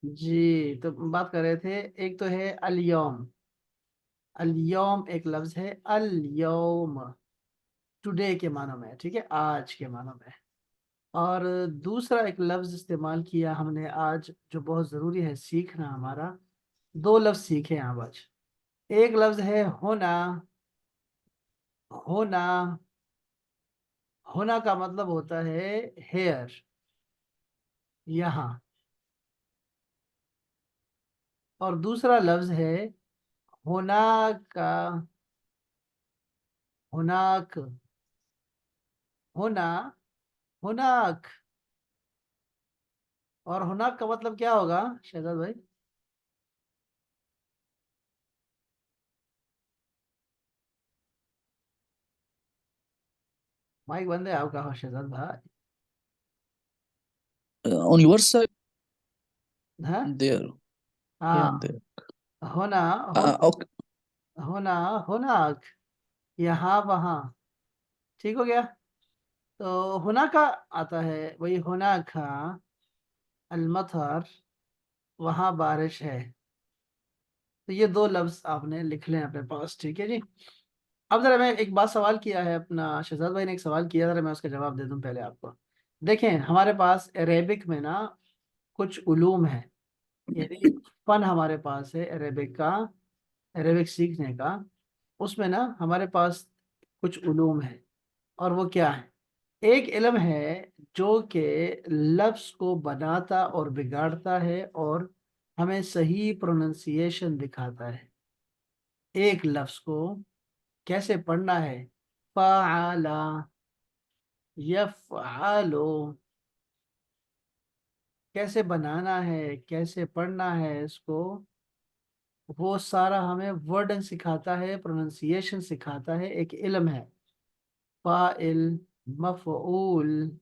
जी, तो बात कर रहे थे। एक तो है अलयौम। अलयौम एक लफ्ज है। अलयौम टुडे के मानों में, ठीक है, आज के मानों में। और दूसरा एक लफ्ज इस्तेमाल किया हमने आज, जो बहुत जरूरी है सीखना हमारा। दो लफ्ज सीखे हैं आज। एक लफ्ज है होना। होना। होना का मतलब होता है हेयर, यहाँ। और दूसरा लफ्ज है होना का। होनाक। होना। होनाक। और होनाक का मतलब क्या होगा शहजाद भाई? माइक बंद है आपका शहजाद भाई? On your side, हाँ। there. Yeah, हाँ। there. होना। होना। Okay. होना। होनाक। यहाँ वहाँ। ठीक हो गया। तो होना का आता है वही होना का। अलमतर, वहाँ बारिश है। तो ये दो लफ्ज आपने लिख लें अपने पास, ठीक है जी। अब जरा मैं एक बात सवाल किया है अपना शहजाद भाई ने, एक सवाल किया, जरा मैं उसका जवाब दे दूं पहले आपको। देखें, हमारे पास अरेबिक में ना कुछ उलूम है, यानी फन हमारे पास है अरेबिक का, अरेबिक सीखने का। उसमें ना हमारे पास कुछ उलूम है। और वो क्या है? एक इल्म है जो कि लफ्ज को बनाता और बिगाड़ता है और हमें सही प्रोनाउंसिएशन दिखाता है। एक लफ्ज को कैसे पढ़ना है, फ़अला, यफ़अलु, कैसे बनाना है, कैसे पढ़ना है इसको, वो सारा हमें वर्डन सिखाता है, प्रोनाउंसिएशन सिखाता है। एक इल्म है। फ़ाइल, मफ़ऊल,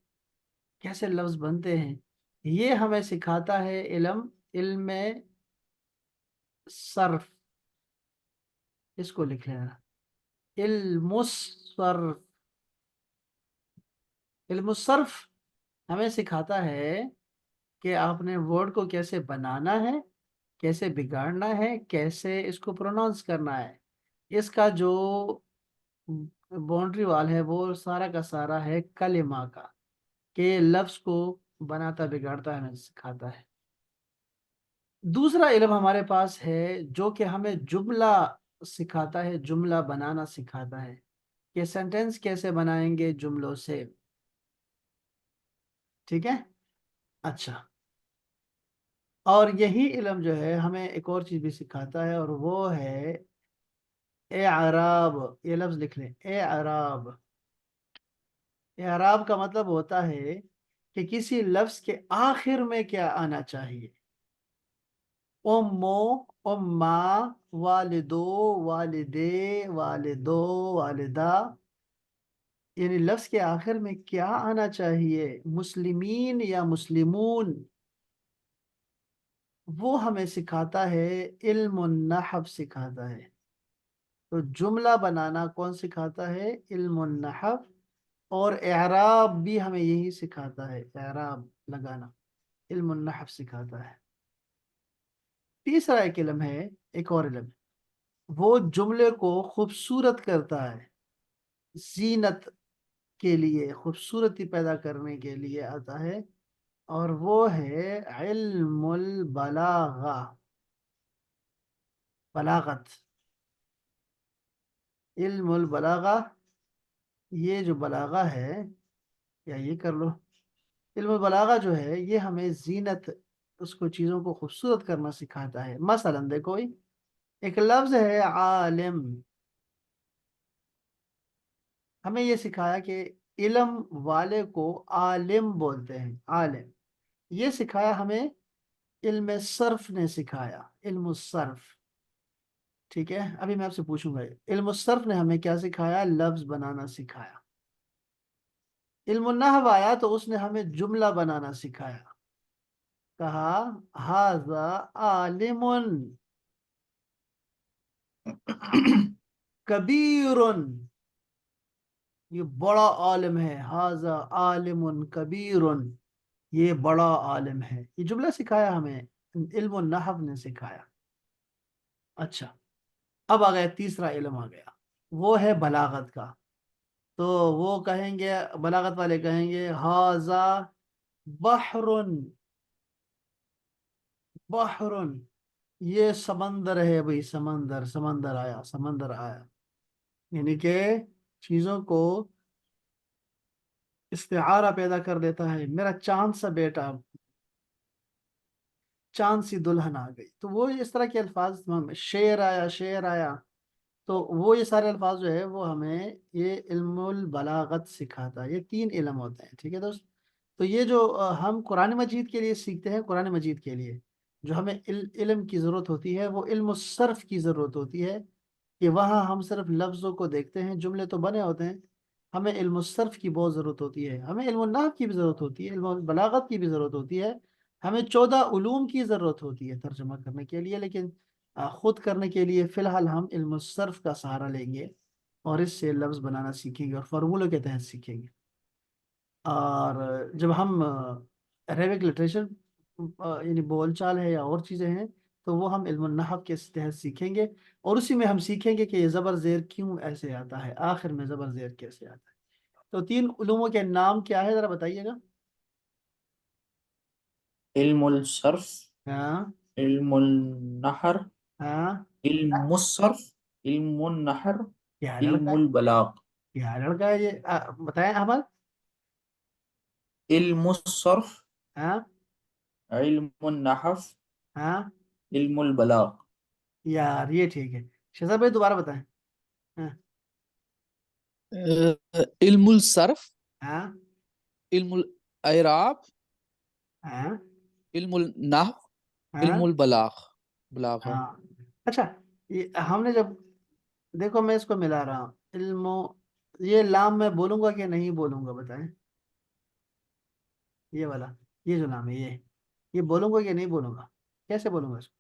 कैसे लफ्ज बनते हैं, ये हमें सिखाता है इल्म। इल्म सर्फ, इसको लिख लेना। इल्मुस्सर्फ। इल्मुस्सर्फ हमें सिखाता है कि आपने वर्ड को कैसे बनाना है, कैसे बिगाड़ना है, कैसे इसको प्रोनाउंस करना है। इसका जो बाउंड्री वाल है वो सारा का सारा है कलिमा का, कि लफ्ज को बनाता बिगाड़ता हमें सिखाता है। दूसरा इल्म हमारे पास है जो कि हमें जुमला सिखाता है, जुमला बनाना सिखाता है, कि सेंटेंस कैसे बनाएंगे जुमलों से। ठीक है। अच्छा। और यही इल्म जो है हमें एक और चीज भी सिखाता है, और वो है एअराब। ये लफ्ज लिख लें, एअराब। एअराब का मतलब होता है कि किसी लफ्ज के आखिर में क्या आना चाहिए। उम्मो, उम्मा, वालिदो, वालिदे, वालिदो, वालिदा, यानी लफ्ज के आखिर में क्या आना चाहिए, मुस्लिमीन या मुस्लिमून, वो हमें सिखाता है। इल्म नहव सिखाता है। तो जुमला बनाना कौन सिखाता है? इल्म नहव। और एराब भी हमें यही सिखाता है, एराब लगाना इल्म नहव सिखाता है। तीसरा एक इल्म है, एक और इल्म, वो जुमले को खूबसूरत करता है, जीनत के लिए, खूबसूरती पैदा करने के लिए आता है। और वो है इल्मुल बलागा, बलागत, इल्मुल बलागा। ये जो बलागा है, या ये कर लो, इल्मुल बलागा जो है ये हमें जीनत, उसको चीज़ों को खूबसूरत करना सिखाता है। मसलन देखो, एक लफ्ज है आलिम, हमें ये सिखाया कि इल्म वाले को आलिम बोलते हैं, आलिम। ये सिखाया हमें, इल्म सर्फ ने सिखाया, इल्म सर्फ। ठीक है। अभी मैं आपसे पूछूंगा, इल्म सर्फ ने हमें क्या सिखाया? लफ्ज बनाना सिखाया। इल्म नहव आया तो उसने हमें जुमला बनाना सिखाया। कहा हाजा आलिमुन कबीरुन, ये बड़ा आलिम है। हाजा आलिमुन कबीरुन, ये बड़ा आलिम है। ये जुमला सिखाया हमें। इल्म नहव ने सिखाया। अच्छा, अब आ गया तीसरा इल्म आ गया, वो है बलागत का। तो वो कहेंगे, बलागत वाले कहेंगे हाजा बहरुन, बहरुन, ये समंदर है भाई, समंदर, समंदर आया, समंदर आया। यानी कि चीजों को इस्तिआरा पैदा कर देता है, मेरा चांद सा बेटा, चांद सी दुल्हन आ गई। तो वो इस तरह के अल्फाज हमें, शेर आया, शेर आया। तो वो ये सारे अल्फाज जो है वो हमें ये इल्मुल बलागत सिखाता है। ये तीन इल्म होते हैं, ठीक है दोस्त। तो ये जो हम कुरान मजीद के लिए सीखते हैं, कुरान मजीद के लिए जो हमें इल्म की ज़रूरत होती है, वो इल्म सर्फ की ज़रूरत होती है। कि वहाँ हम सिर्फ लफ्ज़ों को देखते हैं, जुमले तो बने होते हैं। हमें इल्म सर्फ की बहुत ज़रूरत होती है, हमें इल्म नाहव की भी ज़रूरत होती है, इल्म बलागत की भी ज़रूरत होती है। हमें 14 उलूम की ज़रूरत होती है तर्जुमा करने के लिए। लेकिन खुद करने के लिए फ़िलहाल हम इल्म सर्फ का सहारा लेंगे और इससे लफ्ज़ बनाना सीखेंगे और फार्मूलों के तहत सीखेंगे। और जब हम अरेबिक लिटरेचर यानी बोलचाल है या और चीज़ें हैं, तो वो हम इल्म नहव के तहत सीखेंगे। और उसी में हम सीखेंगे कि ये ज़बर ज़ेर क्यों ऐसे आता है, आखिर में ज़बर ज़ेर कैसे आता है। तो तीन उलूमों के नाम क्या है, ज़रा बताइएगा। इल्मुल सर्फ, हाँ। इल्मुल नहर, हाँ। इल्मुस सर्फ, इल्मुल नहर, क्या लड़का है, इल्मुल बलाग। क्या लड़का है ये, बताएं अहमद। इल्मुस सर्फ, हाँ। इल्मुल नहफ, हाँ। इल्मुल बलाग। यार ये ठीक है। शहजाद भाई दोबारा बताएं। हाँ। इल्मुल सर्फ, हाँ। इल्मुल इराब, हाँ। इल्मुल नहव, हाँ। इल्मुल बलाग। बलागा। हाँ। अच्छा, ये हमने जब, देखो मैं इसको मिला रहा हूँ इल्मो, ये लाम मैं बोलूंगा कि नहीं बोलूंगा, बताएं। ये वाला, ये जो नाम है ये बोलूंगा कि नहीं बोलूंगा, कैसे बोलूंगा इसको।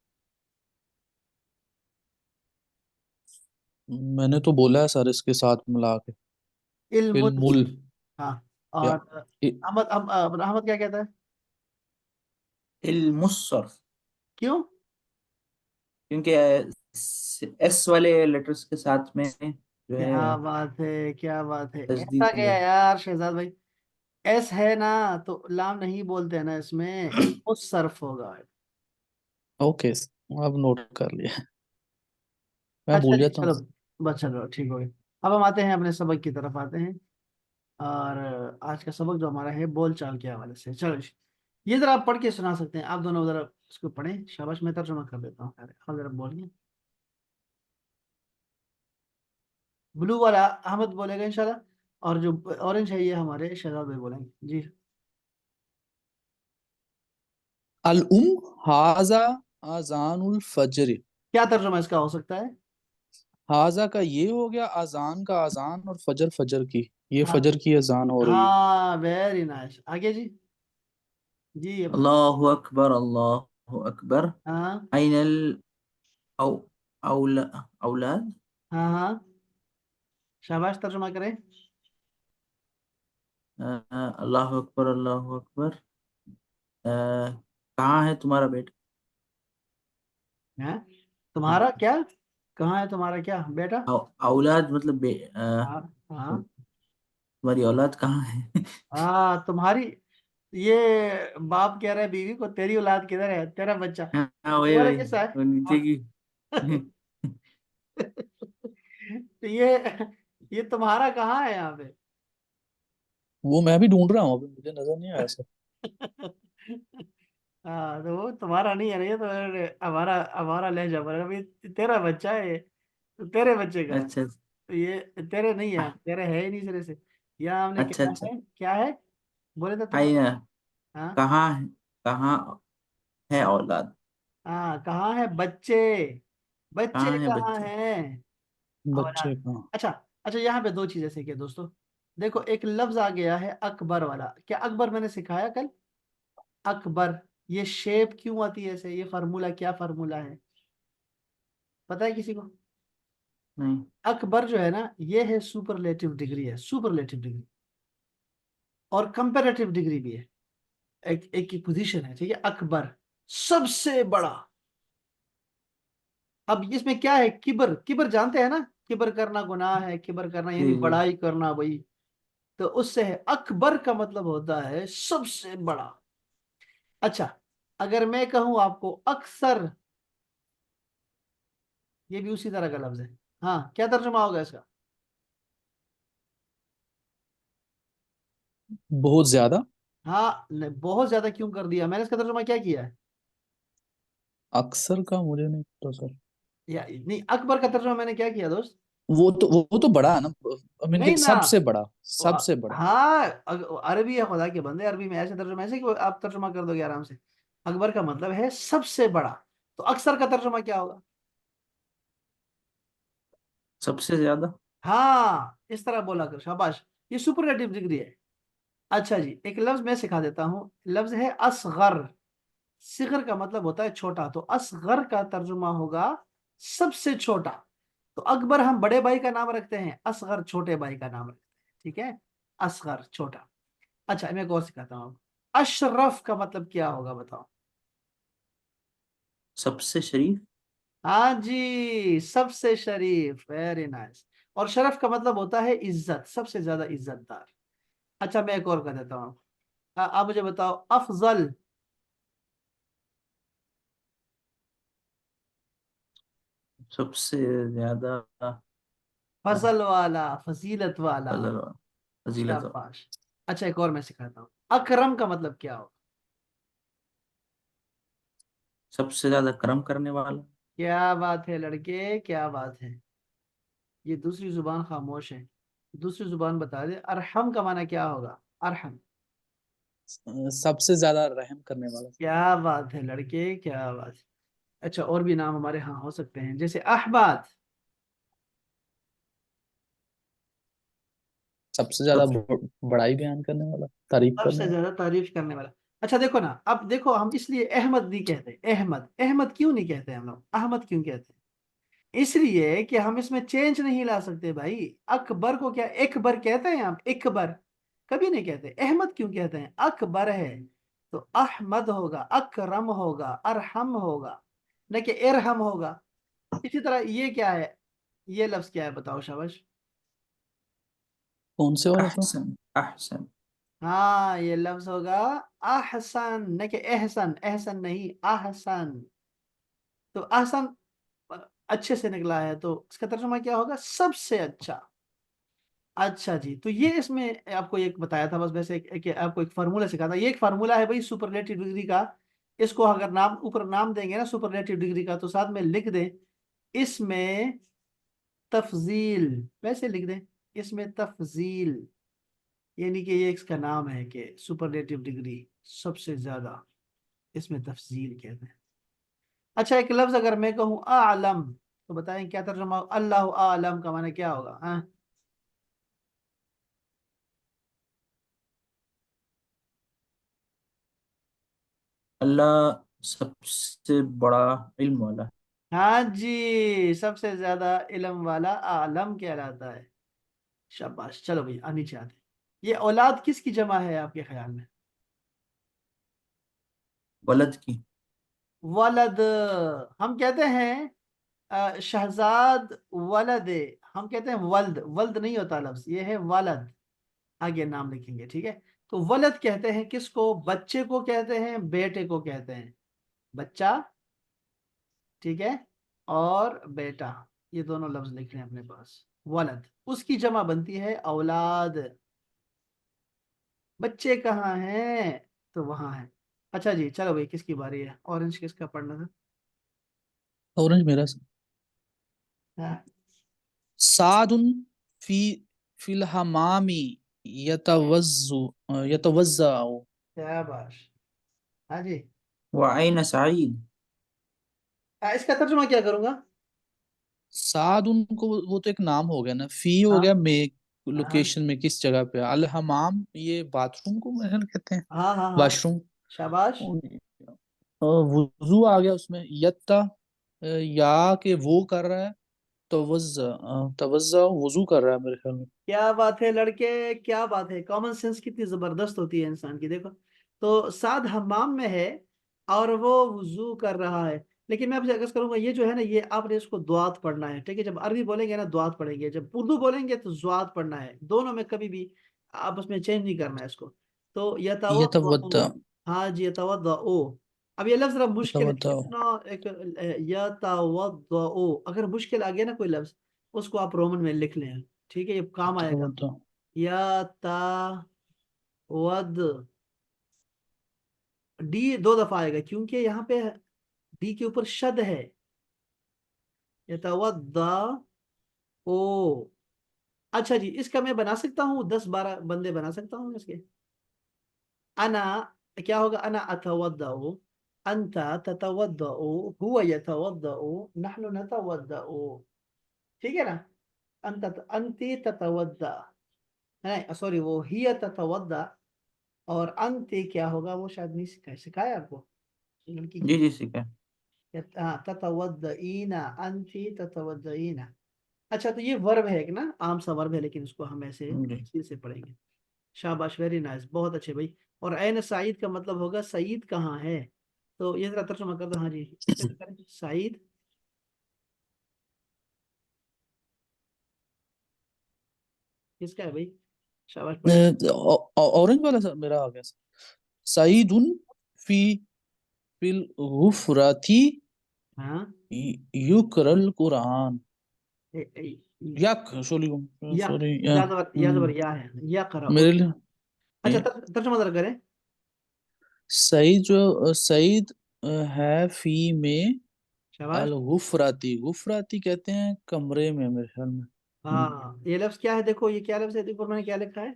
मैंने तो बोला है सर इसके साथ मिला के। इल्मुल, इल्मुल हाँ। या और अहमद क्या कहता है। इल्मुस सर्फ, क्यों। क्योंकि एस वाले लेटर्स के साथ में जो क्या है बात है, क्या बात है, ऐसा तजदीद क्या है। यार शहजाद भाई। एस है ना, तो लाम नहीं बोलते हैं ना इसमें, उस सर्फ होगा। ओके, अब नोट कर लिया। मैं अच्छा भूल जी, जाता हूँ। चलो, बस चलो ठीक हो गया। अब हम आते हैं अपने सबक की तरफ आते हैं। और आज का सबक जो हमारा है बोल चाल के हवाले से, चलो जी। ये जरा आप पढ़ के सुना सकते हैं, आप दोनों जरा इसको पढ़ें, शाबाश, मैं तर्जुमा कर देता हूँ। अरे आप जरा बोलिए। ब्लू वाला अहमद बोलेगा इंशाल्लाह, और जो ऑरेंज है ये हमारे शहजाद भाई बोलेंगे जी। अल हाजा अजानुल फजर। क्या तर्जुमा इसका हो सकता है। हाजा का ये हो गया अजान का अजान, और फजर फजर की, ये हाँ। फजर की अजान हो रही है। हाँ, वेरी नाइस, आगे जी। जी अब। अल्लाहु अकबर, अल्लाहु अकबर। हाँ। अइनल औ औला औलाद। हाँ। हाँ, शाबाश, तर्जुमा करें। अल्लाहु अकबर, अल्लाहु अकबर। अ, कहाँ है तुम्हारा बेटा? हैं, तुम्हारा क्या, कहाँ है तुम्हारा क्या बेटा। औलाद मतलब हाँ। हाँ। तुम्हारी औलाद कहाँ है? हाँ, तुम्हारी, ये बाप कह रहा है बीवी को, तेरी औलाद किधर है, तेरा बच्चा हाँ वही तुम्हारा वही, किस्सा है। वो नीचे हाँ। की। तो ये तुम्हारा कहाँ है यहाँ पे। वो मैं भी ढूंढ रहा हूँ, अभी मुझे नजर नहीं आया सर। हाँ, तो वो तुम्हारा नहीं है ना, ये तो हमारा हमारा लहजा पर अभी, तेरा बच्चा है ये, तो तेरे बच्चे का, अच्छा तो ये तेरे नहीं है, तेरे है ही नहीं सिरे से। यहाँ हमने अच्छा क्या अच्छा। है, क्या है, बोले तो तुम। आईना, हाँ। कहाँ है, कहाँ है औलाद? हाँ, कहाँ है बच्चे, बच्चे कहाँ है कहाँ बच्चे? हैं, बच्चे औलाद। कहाँ? अच्छा। अच्छा, यहाँ पे दो चीजें सीखे दोस्तों। देखो एक लफ्ज आ गया है अकबर वाला, क्या अकबर मैंने सिखाया कल, अकबर, ये शेप क्यों आती है ऐसे, ये फार्मूला, क्या फार्मूला है, पता है किसी को। नहीं। अकबर जो है ना, ये है सुपरलेटिव डिग्री, है सुपरलेटिव डिग्री, और कंपेरेटिव डिग्री भी है। एक एक की पोजीशन है, ठीक है, अकबर। सबसे बड़ा। अब इसमें क्या है, किबर, किबर जानते हैं ना, किबर करना गुनाह है, किबर करना यानी जी जी। बड़ाई करना भाई। तो उससे है, अकबर का मतलब होता है सबसे बड़ा। अच्छा, अगर मैं कहूं आपको अक्सर, ये भी उसी तरह का लफ्ज है। हाँ, क्या तर्जुमा होगा इसका? बहुत ज्यादा। हाँ बहुत ज्यादा क्यों कर दिया मैंने, इसका तर्जुमा क्या किया है? अक्सर का मुझे नहीं पता सर। या नहीं, अकबर का तर्जुमा मैंने क्या किया दोस्त? वो तो बड़ा है ना। आई मीन कि नहीं ना। सबसे बड़ा। वो सबसे बड़ा। हाँ, अरबी है खुदा के बंदे, अरबी में ऐसे तर्जुमा, ऐसे कि वो आप तर्जुमा कर दोगे आराम से। अकबर का मतलब है सबसे बड़ा। तो अक्सर का तर्जुमा क्या होगा? सबसे ज्यादा। हाँ, इस तरह बोला कर, शाबाश। ये सुपरलेटिव डिग्री है। अच्छा जी, एक लफ्ज मैं सिखा देता हूँ, लफ्ज है असगर। सिगर का मतलब होता है छोटा, तो असगर का तर्जुमा होगा सबसे छोटा। तो अकबर हम बड़े भाई का नाम रखते हैं, असगर छोटे भाई का नाम रखते हैं, ठीक है। असगर छोटा। अच्छा, मैं एक और सिखाता हूँ। अशरफ का मतलब क्या होगा बताओ? सबसे शरीफ। हाँ जी, सबसे शरीफ, वेरी नाइस। और शरफ का मतलब होता है इज्जत, सबसे ज्यादा इज्जतदार। अच्छा, मैं एक और कर देता हूँ। आप मुझे बताओ, अफजल। सबसे ज्यादा। फजल वाला, फजीलत वाला। फजल और फजीलत और। शाबाश। अच्छा, एक और मैं सिखाता हूँ। अकरम का मतलब क्या होगा? सबसे ज्यादा कर्म करने वाला। क्या बात है लड़के, क्या बात है। ये दूसरी जुबान खामोश है, दूसरी जुबान बता दे, अरहम का माना क्या होगा? अरहम। सबसे ज्यादा रहम करने वाला। क्या बात है लड़के, क्या बात है। अच्छा, और भी नाम हमारे यहाँ हो सकते हैं, जैसे अहबाद। सबसे ज्यादा सब बड़ाई बयान करने वाला, तारीफ करने सबसे वाला। ज्यादा तारीफ करने वाला। अच्छा देखो ना, अब देखो, हम इसलिए अहमद नहीं कहते, अहमद, अहमद क्यों नहीं कहते हम लोग, अहमद क्यों कहते हैं? इसलिए कि हम इसमें चेंज नहीं ला सकते भाई। अकबर को क्या एकबर कहते हैं आप? एकबर कभी नहीं कहते। अहमद क्यों कहते हैं? अकबर है, तो अहमद होगा, अकरम होगा, अरहम होगा, न कि इरहम होगा। इसी तरह ये क्या है, ये लफ्ज क्या है बताओ शाबाश? कौन से वाला सर? अहसन अहसन। हाँ, ये लफ्ज होगा अहसन, न कि एहसन, एहसन नहीं, अहसन। तो अहसन अच्छे से निकला है, तो इसका तर्जुमा क्या होगा? सबसे अच्छा। अच्छा जी, तो ये इसमें आपको एक बताया था बस, वैसे आपको एक फार्मूला सिखाया था। ये एक फार्मूला है भाई सुपरलेटिव डिग्री का। इसको अगर नाम ऊपर नाम देंगे ना सुपरलेटिव डिग्री का, तो साथ में लिख दें इसमें तफजील, वैसे लिख दें इसमें तफजील, यानी कि ये इसका नाम है कि सुपरलेटिव डिग्री सबसे ज्यादा, इसमें तफजील कहते हैं। अच्छा, एक लफ्ज अगर मैं कहूँ आलम, तो बताएं क्या तर्जुमा? अल्लाह आलम का माने क्या होगा? हाँ? अल्लाह सबसे बड़ा इल्म वाला। हाँ जी, सबसे ज्यादा इल्म वाला आलम कहलाता है। शाबाश, चलो भाई नीचे आते हैं। ये औलाद किसकी जमा है आपके ख्याल में? वलद की। वलद। हम कहते हैं शहजाद वलद, हम कहते हैं वल्द, वल्द नहीं होता लफ्ज, ये है वलद। आगे नाम लिखेंगे, ठीक है। तो वलद कहते हैं किसको? बच्चे को कहते हैं, बेटे को कहते हैं। बच्चा, ठीक है, और बेटा, ये दोनों लफ्ज लिख लें अपने पास। वलद, उसकी जमा बनती है औलाद। बच्चे कहाँ हैं? तो वहां है। अच्छा जी, चलो भाई, किसकी बारी है? ऑरेंज किसका पढ़ना था? ऑरेंज मेरा सर। हाँ, सादुन फी फिल हमामी यतवज्जु यतवज्जाउ। शाबाश। हाँ जी। वाइन सईद। इसका तर्जुमा क्या करूंगा? सादुन को वो तो एक नाम हो गया ना, फी हो हाँ गया में, हाँ लोकेशन में किस जगह पे, अल हमाम ये बाथरूम को मेरे ख्याल कहते हैं। हाँ हाँ हाँ। वॉशरूम। शाबाश। वुजू आ गया उसमें, यत्ता या के वो कर रहा है, तवज्जा, तवज्जा वुजू कर रहा है मेरे ख्याल में। क्या बात है लड़के, क्या बात है, कॉमन सेंस कितनी जबरदस्त होती है इंसान की, देखो। तो साद हमाम में है, और वो वुजू कर रहा है। लेकिन मैं आपसे अर्ज करूंगा, ये जो है ना, ये आपने इसको दुआत पढ़ना है, ठीक है। जब अरबी बोलेंगे ना दुआत पढ़ेंगे, जब उर्दू बोलेंगे तो जुआत पढ़ना है। दोनों में कभी भी आपस में चेंज नहीं करना है इसको। तो यतवद्दा, यतवद्दउ, हाँ जी यतवद्दउ। अब ये लफ्ज जरा मुश्किल है, यतवद्दा, कितना एक यतवद्दउ, अगर मुश्किल आ गया ना कोई लफ्ज, उसको आप रोमन में लिख लें, ठीक है, ये काम आएगा। यतवद्दा। यतवद, डी दो दफा आएगा क्योंकि यहाँ पे डी के ऊपर शद है। यतवद्दा ओ। अच्छा जी, इसका मैं बना सकता हूँ, 10-12 बंदे बना सकता हूँ इसके। अना, क्या होगा, अना अतवद्दउ, अंता ततवद्दउ, हुवा यतवद्दउ, नहनु नतवद्दउ, ठीक है ना। अंत, अंती ततवद्दा, नहीं सॉरी, वो हिया ततवद्दा। और अंती क्या होगा, वो शायद नहीं सिखाया, सिखाया आपको लड़की जी की। जी ठीक है। हाँ, ततवद्दईना, अंती ततवद्दईना। अच्छा, तो ये वर्ब है एक ना, आम सा वर्ब है, लेकिन उसको हम ऐसे जी तफसील से पढ़ेंगे। शाबाश, वेरी नाइस, बहुत अच्छे भाई। और ऐन सईद का मतलब होगा सईद कहाँ है। तो ये जरा तर्जुमा कर दो, हाँ जी, इसे भी करें। सईद किसका है भाई, शाबाश पढ़े। ऑरेंज वाला सर मेरा आ गया। सईदुन फी फिल गुफराती हाँ, युकरल कुरान। ए, ए, यक सॉरी, या, सॉरी, या जबर या है, या करा मेरे लिए अच्छा, ये तर्जुमा जरा करें। सईद जो सईद है फी में शाबाश। अल गुफराती, गुफराती कहते हैं कमरे में मेरे ख्याल में। हाँ, ये लफ्ज क्या है, देखो ये क्या लफ्ज है, देखो मैंने क्या लिखा है।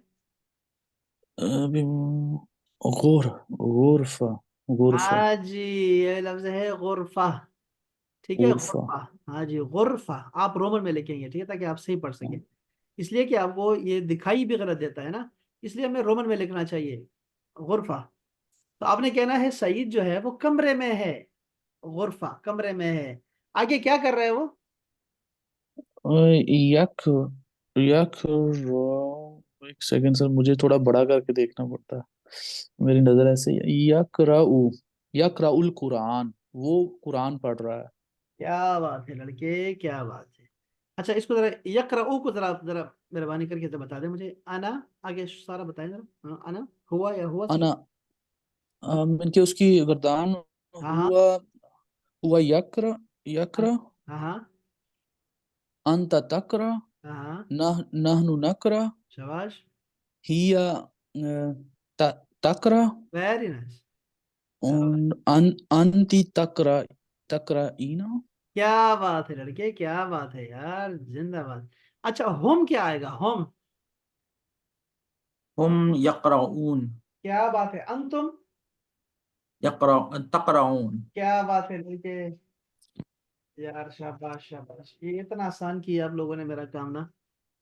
अभी गुर गुरफा, गुरफा, हाँ जी, ये लफ्ज है गुरफा, ठीक है, गुरफा। गुरफा। हाँ जी, गुरफा, आप रोमन में लिखेंगे, ठीक है, ताकि आप सही पढ़ सकें। इसलिए कि आपको ये दिखाई भी गलत देता है ना, इसलिए हमें रोमन में लिखना चाहिए, गुरफा। तो आपने कहना है सईद जो है वो कमरे में है, गुरफा कमरे में है। आगे क्या कर रहे हैं वो। यक यक एक सेकंड सर, मुझे थोड़ा बड़ा करके देखना पड़ता है, मेरी नजर ऐसे ही है। यकराउल कुरान, वो कुरान पढ़ रहा है। क्या बात है लड़के, क्या बात है। अच्छा, इसको जरा यकरऊ को जरा जरा मेहरबानी करके जरा बता दें मुझे। आना, आगे सारा बताएं जरा। हाँ, आना हुआ या हुआ से। अना, इनके उसकी गर्दान हाँ हाँ हुआ, हुआ यक्र, हाँ यक्र, हाँ हाँ अंत तक्र, हाँ हाँ, नहनु नक्र, शाबाश, हिया तक्र, वेरी नाइस, शाबाश। उन अंति तक्र, तक्र इना। क्या बात है लड़के, क्या बात है यार, जिंदाबाद। अच्छा, होम क्या आएगा, होम। हम यक़रऊन, क्या बात है, अंतुम। यक़रा तक़रऊन। क्या बात है लड़के, यार शाबाश शाबाश, ये इतना आसान किया आप लोगों ने मेरा काम ना।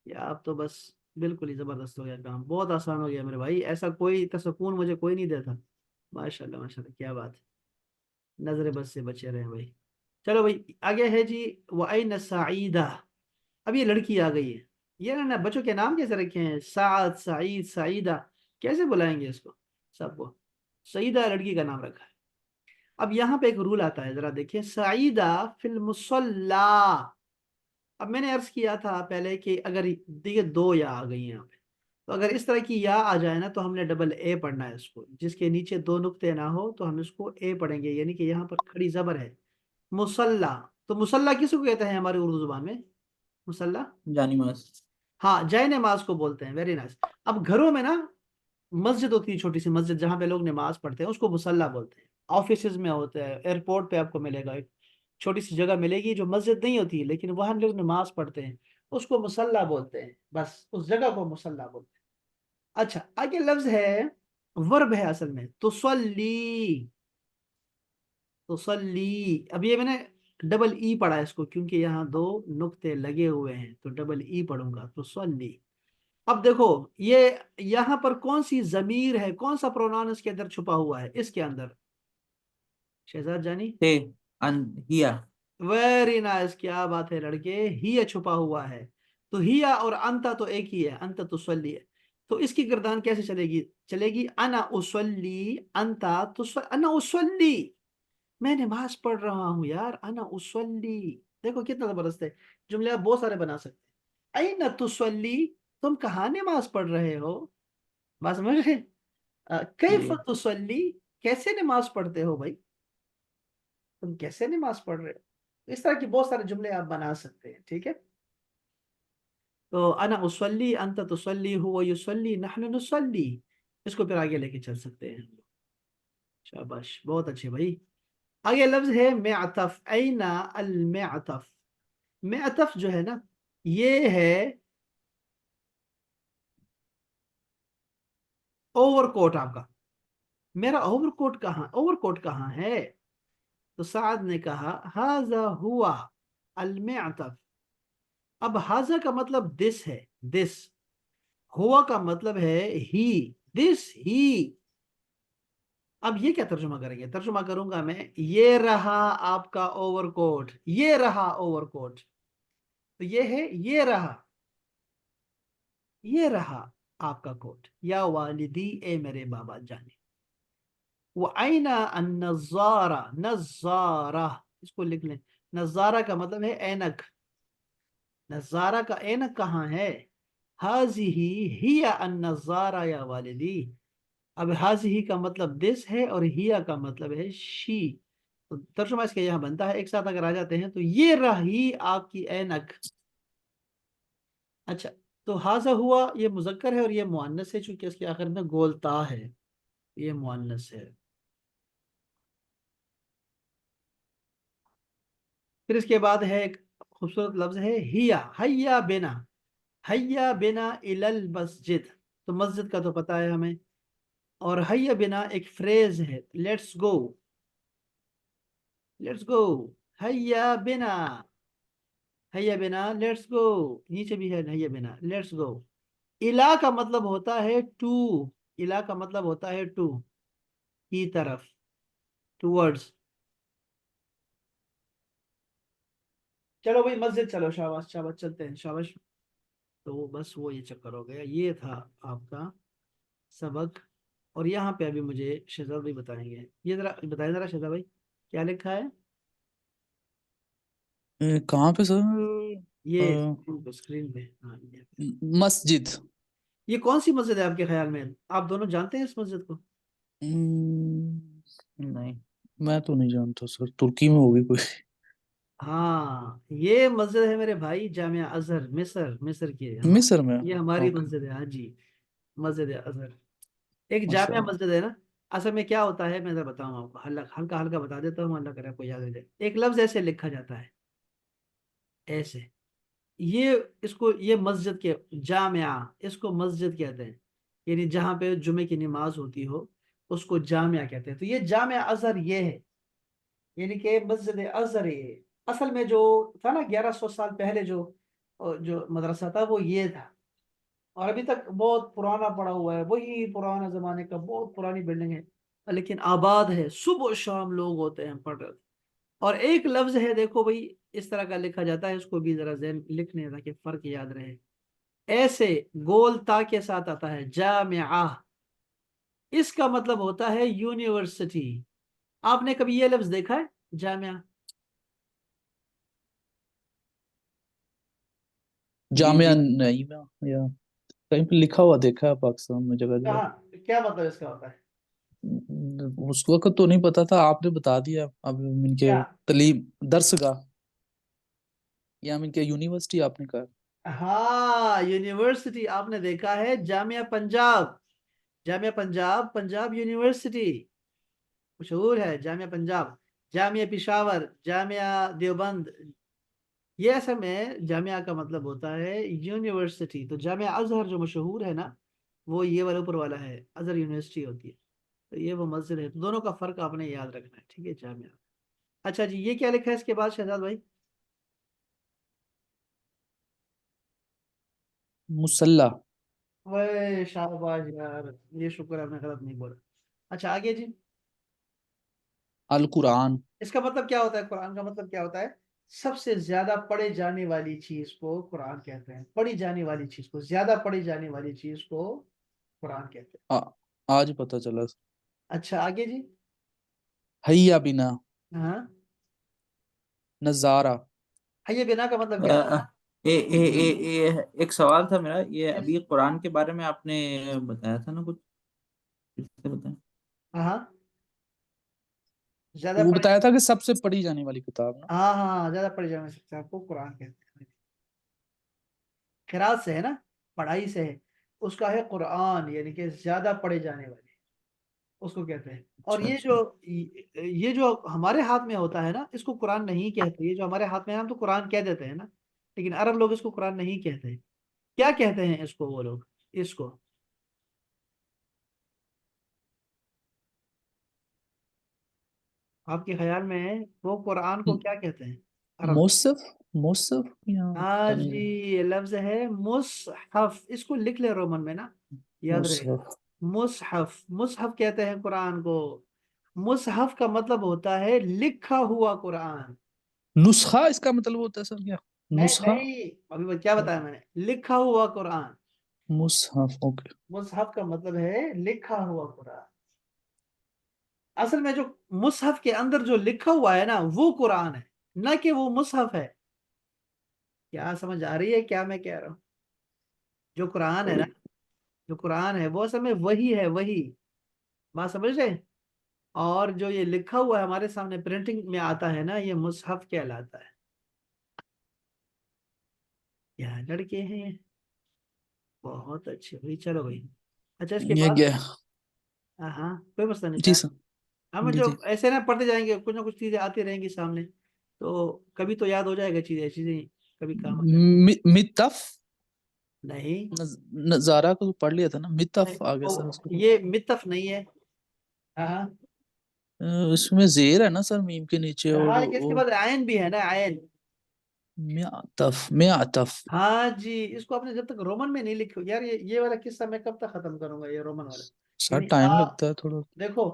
या आप तो बस बिल्कुल ही जबरदस्त हो गया काम, बहुत आसान हो गया मेरे भाई, ऐसा कोई इतना सुकून मुझे कोई नहीं देता। माशाल्लाह माशाल्लाह, क्या बात है, नजर बस से बचे रहे भाई। चलो भाई, आगे है जी, वअैन सईदा। अब ये लड़की आ गई है, ये ना बच्चों के नाम कैसे रखे हैं, साद, सईद, सईदा, कैसे बुलाएंगे इसको सबको। सईदा लड़की का नाम रखा है। अब यहाँ पे एक रूल आता है, जरा देखिए, सईदा फिल मुसल्ला। अब मैंने अर्ज किया था पहले कि अगर देखिए दो या आ गई हैं यहाँ पे, तो अगर इस तरह की या आ जाए ना, तो हमने डबल ए पढ़ना है इसको, जिसके नीचे दो नुक्ते ना हो तो हम इसको ए पढ़ेंगे, यानी कि यहाँ पर खड़ी जबर है, मुसल्ला। तो मुसल्ला किसको कहते हैं हमारी उर्दू जुबान में, मुसल्ला। जानी मास। हाँ, जय नमाज को बोलते हैं, वेरी नाइस। अब घरों में ना मस्जिद होती है, छोटी सी मस्जिद जहाँ पे लोग नमाज पढ़ते हैं, उसको मुसल्ला बोलते हैं। ऑफिस में होते हैं, एयरपोर्ट पे आपको मिलेगा, एक छोटी सी जगह मिलेगी जो मस्जिद नहीं होती, लेकिन वहां लोग नमाज पढ़ते हैं, उसको मुसल्ला बोलते हैं, बस उस जगह को मुसल्ला बोलते हैं। अच्छा, आगे लफ्ज है, वर्ब है असल में, तुसल्ली, तुसल्ली। अब ये मैंने डबल ई पढ़ा है इसको, क्योंकि यहाँ दो नुक्ते लगे हुए हैं, तो डबल ई पढ़ूंगा, तुसल्ली। अब देखो, ये यहाँ पर कौन सी जमीर है, कौन सा प्रोनाउन इसके अंदर छुपा हुआ है, इसके अंदर, शहजाद जानी। थे अन हिया। वेरी नाइस, क्या बात है लड़के, हिया छुपा हुआ है। तो हिया और अंता तो एक ही है, अंत तुसल्ली है। तो इसकी गर्दान कैसे चलेगी, चलेगी अना उसल्ली, अंता तुस, अना उसल्ली। मैं नमाज पढ़ रहा हूँ यार, अना उसल्ली। देखो कितना जबरदस्त है, जुमले आप बहुत सारे बना सकते हैं। अयना तुसल्ली, तुम कहाँ नमाज पढ़ रहे हो। बात समझ रहे। कैफ जी। तुसल्ली, कैसे नमाज पढ़ते हो भाई, तुम कैसे नमाज पढ़ रहे हो। इस तरह की बहुत सारे जुमले आप बना सकते हैं, ठीक है। तो अना उसल्ली, अंत तुसल्ली, हुवा युसल्ली, नहनु नुसल्ली, इसको फिर आगे लेके चल सकते हैं। शाबाश, बहुत अच्छे भाई। आगे लफ्ज है मेअतफ, ऐना अल मेअतफ। मेअतफ जो है ना, ये है ओवरकोट आपका। मेरा ओवरकोट कहाँ है। तो साद ने कहा हाजा हुआ अल मेअतफ। अब हाजा का मतलब दिस है, दिस। हुआ का मतलब है ही, दिस ही। अब ये क्या तर्जुमा करेंगे, तर्जुमा करूंगा मैं, ये रहा आपका ओवरकोट, ये रहा ओवरकोट। तो ये है, ये रहा आपका कोट, या वालिदी, ए मेरे बाबा जाने। वो आईना नजारा, नजारा, इसको लिख लें। नजारा का मतलब है ऐनक, नजारा का ऐनक कहाँ है। हाजिही हिया अन नजारा या वालिदी। अब हाजिही का मतलब दिस है और हिया का मतलब है शी। तो तर्जुमा इसका यहाँ बनता है, एक साथ अगर आ जाते हैं तो ये रही आपकी ऐनक। अच्छा, तो हाजा हुआ ये मुजक्कर है और ये मुअन्नस है, चूंकि इसके आखिर में गोलता है, ये मुअन्नस है। फिर इसके बाद है एक खूबसूरत लफ्ज है हिया, हैया बिना, हैया बिना इलल मस्जिद। तो मस्जिद का तो पता है हमें। और हैया बिना एक फ्रेज है, लेट्स गो, लेट्स गो, हैया बिना, हैया बिना लेट्स गो। नीचे भी है हैया बिना लेट्स गो। इला का मतलब होता है टू, इला का मतलब होता है टू, की तरफ, टूवर्ड्स। चलो भाई मस्जिद चलो, शाबाश शाबाश, चलते हैं, शाबाश। तो बस वो ये चक्कर हो गया, ये था आपका सबक। और यहाँ पे अभी मुझे शहजाद भाई बताएंगे, ये जरा बताएं जरा शहजाद भाई, क्या लिखा है। कहाँ पे सर? ये स्क्रीन पे, हाँ ये। मस्जिद। ये कौन सी मस्जिद है आपके ख्याल में, आप दोनों जानते हैं इस मस्जिद को। नहीं, मैं तो नहीं जानता सर, तुर्की में होगी कोई। हाँ, ये मस्जिद है मेरे भाई, जामिया अजहर, मिस्र, मिस्र की है हमारी। मिस्र में? ये हमारी ओके। मस्जिद है, हाँ जी। मस्जिद अजहर एक जामिया माशाल्लाह। मस्जिद है ना। असल में क्या होता है, मैं जरा बताऊँ आपको, हल्का हल्का हल्का बता देता हूँ, अल्लाह करे आपको याद हो जाए। एक लफ्ज ऐसे लिखा जाता है, ऐसे, ये, इसको ये मस्जिद के, जामिया, इसको मस्जिद कहते हैं। यानी जहाँ पे जुमे की नमाज होती हो, उसको जामिया कहते हैं। तो ये जामिया अजहर ये है, यानी कि मस्जिद अजहर ये। असल में जो था ना, 1100 साल पहले जो जो मदरसा था वो ये था। और अभी तक बहुत पुराना पड़ा हुआ है, वही पुराना जमाने का, बहुत पुरानी बिल्डिंग है, लेकिन आबाद है, सुबह शाम लोग होते हैं पढ़ रहे। और एक लफ्ज है देखो भाई, इस तरह का लिखा जाता है, इसको भी जरा जहन लिखने ताकि फर्क याद रहे। ऐसे गोल ता के साथ आता है जामिया, इसका मतलब होता है यूनिवर्सिटी। आपने कभी ये लफ्ज देखा है, जामिया। जी जामिया जी। नहीं में, या कहीं पे लिखा हुआ देखा है पाकिस्तान में जगह जगह। कहाँ, क्या मतलब इसका होता है। उस वक्त तो नहीं पता था, आपने बता दिया अब इनके क्या। तलीम दरसगाह, या इनके यूनिवर्सिटी आपने कहा। हाँ, यूनिवर्सिटी आपने देखा है, जामिया पंजाब, जामिया पंजाब, पंजाब यूनिवर्सिटी मशहूर है, जामिया पंजाब, जामिया पिशावर, जामिया देवबंद। ये असल में जामिया का मतलब होता है यूनिवर्सिटी। तो जामिया अजहर जो मशहूर है ना, वो ये वाला ऊपर वाला है, अजहर यूनिवर्सिटी होती है। तो ये वो मस्जिद है, तो दोनों का फर्क आपने याद रखना है, ठीक है, जामिया। अच्छा जी, ये क्या लिखा है इसके बाद शहजाद भाई। मुसल्ला। वह शाबाश यार, ये शुक्र है आपने गलत नहीं बोला। अच्छा आगे जी। अल कुरान। इसका मतलब क्या होता है, कुरान का मतलब क्या होता है। सबसे ज्यादा पढ़े जाने वाली चीज को कुरान कहते हैं, पढ़ी जाने वाली चीज को, ज्यादा पढ़ी जाने वाली चीज को कुरान कहते हैं। आ, आज पता चला। अच्छा आगे जी। हैया बिना। हाँ नजारा। हाँ, ये बिना का मतलब क्या है? अ, एक सवाल था मेरा, ये Yes. अभी कुरान के बारे में आपने बताया था ना कुछ, फिर से बताएं। हाँ हाँ, ज्यादा वो पढ़े बताया था कि सबसे पढ़ी जाने वाली किताब ना। हाँ हाँ हाँ, ज्यादा पढ़े जाने सकते हैं आपको कुरान कहते हैं। खिरात से है ना, पढ़ाई से है। उसका है कुरान, यानी कि ज्यादा पढ़े जाने वाले, उसको कहते हैं। और अच्छा ये अच्छा। जो ये जो हमारे हाथ में होता है ना, इसको कुरान नहीं कहते। ये जो हमारे हाथ में है, हम तो कुरान कह देते हैं ना, लेकिन अरब लोग इसको कुरान नहीं कहते। क्या कहते हैं इसको वो लोग? इसको आपके ख्याल में वो कुरान को क्या कहते हैं अरब? मुसफ, मुसफ या हाँ पता जी, नहीं। ये लफ्ज है मुसहफ। इसको लिख ले रोमन में ना, याद रहेगा। मुसहफ, मुसहफ, मुसहफ कहते हैं कुरान को। मुसहफ का मतलब होता है लिखा हुआ कुरान। नुस्खा इसका मतलब होता है सर क्या? नहीं नुस्खा। नहीं, अभी क्या बताया मैंने, लिखा हुआ कुरान। मुसहफ, ओके। मुसहफ का मतलब है लिखा हुआ कुरान। असल में जो मुसहफ के अंदर जो लिखा हुआ है ना, वो कुरान है, ना कि वो मुसहफ है। क्या समझ आ रही है क्या मैं कह रहा हूँ? जो कुरान है ना, जो कुरान है वो असल में वही है, वही। बात समझ रहे? और जो ये लिखा हुआ है हमारे सामने प्रिंटिंग में आता है ना, ये मुसहफ कहलाता है। क्या लड़के हैं ये, बहुत अच्छे भाई, चलो भाई। अच्छा, इसके ये बाद क्या? हाँ हाँ, कोई मसला नहीं जी था। सर। हम जी जो जी। ऐसे ना पढ़ते जाएंगे, कुछ ना कुछ चीजें आती रहेंगी सामने, तो कभी तो याद हो जाएगा चीजें, चीजें कभी काम आ जाए। मितफ। नहीं नजारा को तो पढ़ लिया था ना, नहीं, मितफ आ गया सर तो उसको। ये मितफ नहीं है। हाँ हाँ इसमें जेर है ना सर मीम के नीचे, और हाँ, लेकिन इसके वो बाद आयन भी है ना, आयन। म्यातफ, म्यातफ। हाँ जी, इसको आपने जब तक रोमन में नहीं लिखो यार, ये वाला किस्सा मैं कब तक खत्म करूंगा, ये रोमन वाला। सर यानी टाइम लगता है थोड़ा। देखो,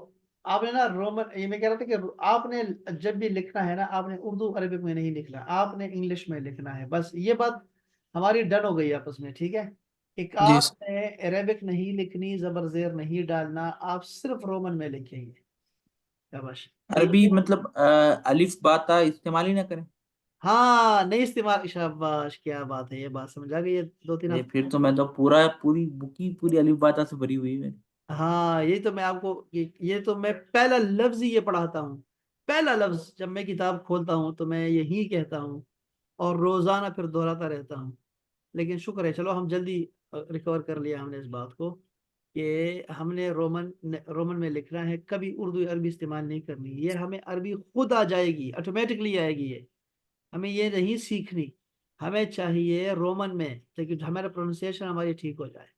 आपने ना रोमन, ये मैं कह रहा था कि आपने जब भी लिखना है ना, आपने उर्दू अरबिक में नहीं लिखना, आपने इंग्लिश में लिखना है, बस ये बात हमारी डन हो गई आपस में, ठीक है? एक जी सर। आपने अरेबिक नहीं लिखनी, जबर जेर नहीं डालना, आप सिर्फ रोमन में लिखेंगे। शाबाश। तो अरबी ये मतलब अलिफ बाता इस्तेमाल ही ना करें। हाँ, नहीं इस्तेमाल, शाबाश, क्या बात है, ये बात समझ आ गई है, दो तीन ये हफ्ते। फिर तो मैं तो पूरी बुक ही पूरी अलिफ बाता से भरी हुई है। हाँ, ये तो मैं आपको, ये तो मैं पहला लफ्ज ही ये पढ़ाता हूँ। पहला लफ्ज जब मैं किताब खोलता हूँ तो मैं यही कहता हूँ, और रोजाना फिर दोहराता रहता हूँ। लेकिन शुक्र है, चलो हम जल्दी रिकवर कर लिया हमने इस बात को, कि हमने रोमन में लिखना है, कभी उर्दू अरबी इस्तेमाल नहीं करनी। ये हमें अरबी खुद आ जाएगी, ऑटोमेटिकली आएगी ये, हमें ये नहीं सीखनी। हमें चाहिए रोमन में, ताकि हमारा प्रोनाउंसिएशन हमारी ठीक हो जाए।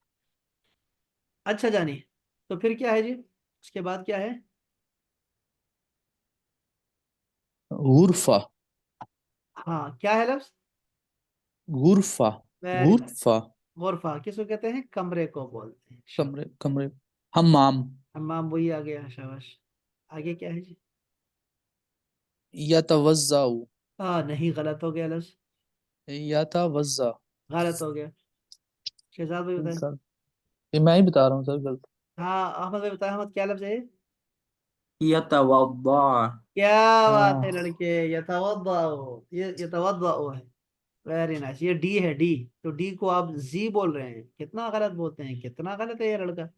अच्छा जानिए, तो फिर क्या है जी, उसके बाद क्या है? गुरफा, हाँ, क्या है लफ्ज? गुरफा, वेरी नाइस। गुरफा। गुरफा किसको कहते हैं? कमरे को बोलते हैं। कमरे, कमरे। हम्माम। हमाम, वही आ गया, शाबाश। आगे क्या है जी? यतवज्जाउ, हाँ नहीं, गलत हो गया लफ्ज, यतवज्जा। गलत हो गया। शहजाद भाई बताए। सर ये मैं ही बता रहा हूँ सर, गलत। हाँ, अहमद भाई बताए, अहमद क्या लफ्ज है ये? यतवद्दा। क्या बात है हाँ। लड़के, यतवद्दाउ, ये यतवद्दाउ है। वेरी नाइस, ये डी है, डी। तो डी को आप जी बोल रहे हैं, कितना गलत बोलते हैं, कितना गलत है ये लड़का।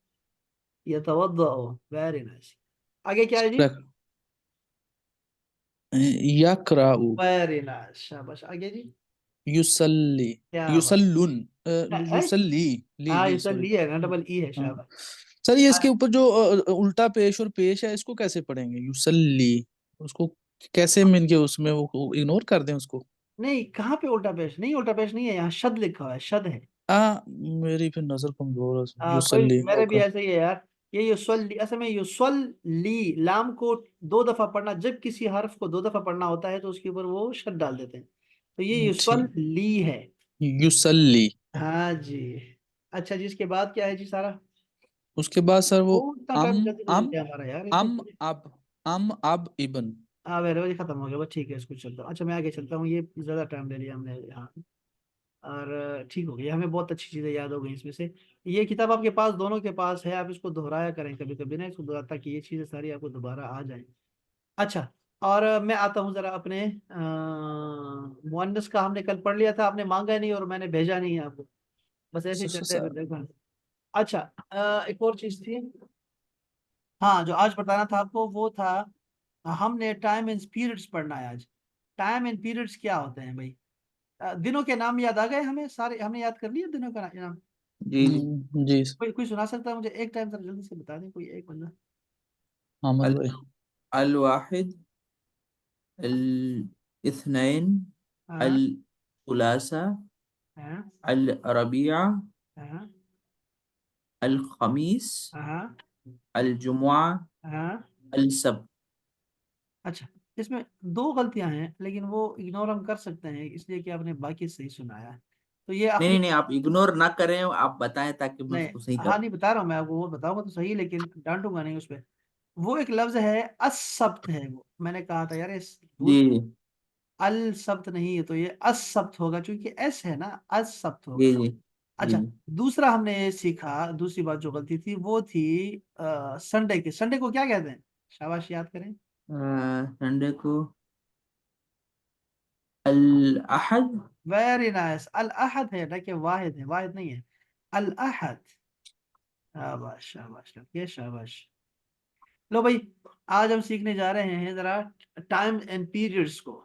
यतवद्दाउ, वेरी नाइस। आगे क्या है जी? यकराउ, वेरी नाइस, शाबाश। आगे जी? युसल्ली, क्या बात युसल्लुन, है? युसल्ली, ली हाँ, ली ये सब सॉरी। ली है ना, डबल ई है, हाँ शाबाश। सर, ये इसके हाँ, ऊपर जो उल्टा पेश और पेश है, इसको कैसे पढ़ेंगे? युसल्ली, उसको कैसे मिल के उसमें वो इग्नोर कर दें उसको? नहीं, कहाँ पे उल्टा पेश? नहीं, उल्टा पेश नहीं है, यहाँ शद लिखा हुआ है, शद है। मेरी फिर नजर कमजोर है, कोई, युसल्ली, मेरे भी ओके। ऐसे ही है यार। ये युसल्ली, असल में युसल्ली लाम को दो दफा पढ़ना, जब किसी हर्फ को दो दफा पढ़ना होता है तो उसके ऊपर वो शद डाल देते हैं, तो ये ठीक। युसल्ली है। युसल्ली। हाँ जी। अच्छा जी, इसके बाद क्या है जी सारा? उसके बाद सर वो वो इतना अम टाइम जल्दी गुजर अम गया हमारा यार, इतनी अम चीजें। अब, अम अब इबन। हाँ, मेरे बजे खत्म हो गया, बस ठीक है, इसको चलता हूँ। अच्छा, मैं आगे चलता हूँ, ये ज्यादा टाइम ले लिया हमने यहाँ। और ठीक हो गया, हमें बहुत अच्छी चीजें याद हो गई इसमें से। ये किताब आपके पास, दोनों के पास है, आप इसको दोहराया करें कभी कभी ना, इसको दोहरा, ताकि ये चीजें सारी आपको दोबारा आ जाएं। अच्छा, और मैं आता हूँ जरा अपने मुअन्नस का हमने कल पढ़ लिया था, आपने मांगा नहीं और मैंने भेजा नहीं है आपको, बस ऐसे ही चलते फिर देखो। अच्छा, एक और चीज थी, हाँ जो आज बताना था आपको वो था, हमने टाइम एंड पीरियड्स पढ़ना है आज। टाइम एंड पीरियड्स क्या होते हैं भाई? दिनों के नाम याद आ गए हमें सारे, हमने याद कर लिया दिनों का नाम। जी जी। जी कोई कोई सुना सकता है मुझे एक टाइम, सर जल्दी से बता दें कोई एक बंदा। अहमद अल भाई। अल वाहिद, अल इत्नाइन, हाँ अल खुलासा, हाँ अल रबिया, हाँ अल खमीस, हाँ अल जुमुआ, हाँ। अल सब। अच्छा, इसमें दो गलतियां हैं लेकिन वो इग्नोर हम कर सकते हैं इसलिए कि आपने बाकी सही सुनाया है। तो ये नहीं आखिरी, नहीं नहीं, आप इग्नोर ना करें, आप बताएं ताकि मैं नहीं, उसको सही हाँ कर। नहीं बता रहा हूँ मैं आपको, वो बताऊंगा तो सही लेकिन डांटूंगा नहीं उस पर। वो एक लफ्ज है, असब्त है वो, मैंने कहा था यार इस जी भूल, अल शब्द नहीं है तो ये असब्त होगा क्योंकि एस है ना, असब्त होगा। जी जी जी अच्छा, जी। दूसरा हमने ये सीखा, दूसरी बात जो गलती थी वो थी संडे की, संडे को क्या कहते हैं? शाबाश, याद करें। संडे को अल अहद। वेरी नाइस, अल अहद है ना कि वाहिद है? वाहिद नहीं है, अल अहद। शाबाश शाबाश, ये शाबाश। लो भाई, आज हम सीखने जा रहे हैं जरा टाइम एंड पीरियड्स को।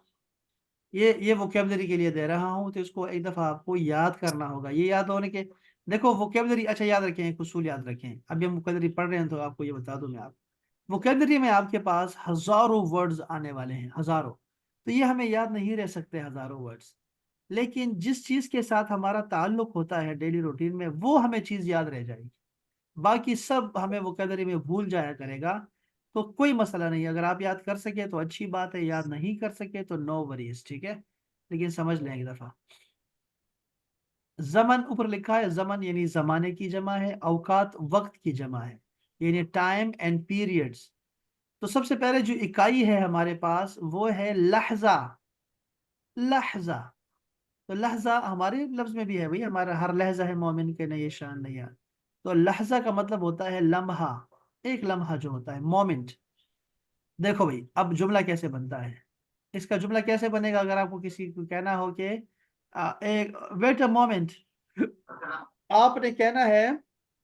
ये वोकेबलरी के लिए दे रहा हूँ तो इसको एक दफा आपको याद करना होगा। ये याद होने के, देखो वोकेबलरी, अच्छा याद रखें, एक उसूल याद रखें, अभी हम वोकेबलरी पढ़ रहे हैं तो आपको ये बता दूं मैं। आप वोकेबलरी में आपके पास हजारों वर्ड्स आने वाले हैं, हजारों। तो ये हमें याद नहीं रह सकते हजारों वर्ड्स, लेकिन जिस चीज के साथ हमारा ताल्लुक होता है डेली रूटीन में वो हमें चीज याद रह जाएगी। बाकी सब हमें वोकेबलरी में भूल जाया करेगा। तो कोई मसला नहीं, अगर आप याद कर सके तो अच्छी बात है, याद नहीं कर सके तो नो वरीज, ठीक है। लेकिन समझ लें एक दफा, जमन ऊपर लिखा है, जमन यानी जमाने की जमा है, औकात वक्त की जमा है, यानी टाइम एंड पीरियड्स। तो सबसे पहले जो इकाई है हमारे पास वो है लहजा। लहजा, तो लहजा हमारे लफ्ज में भी है भाई, हमारा हर लहजा है मोमिन के नए शान नया। तो लहजा का मतलब होता है लम्हा, एक लम्हा जो होता है, मोमेंट। देखो भाई, अब जुमला कैसे बनता है, इसका जुमला कैसे बनेगा अगर आपको किसी को कहना हो कि एक वेट अ मोमेंट, आपने कहना है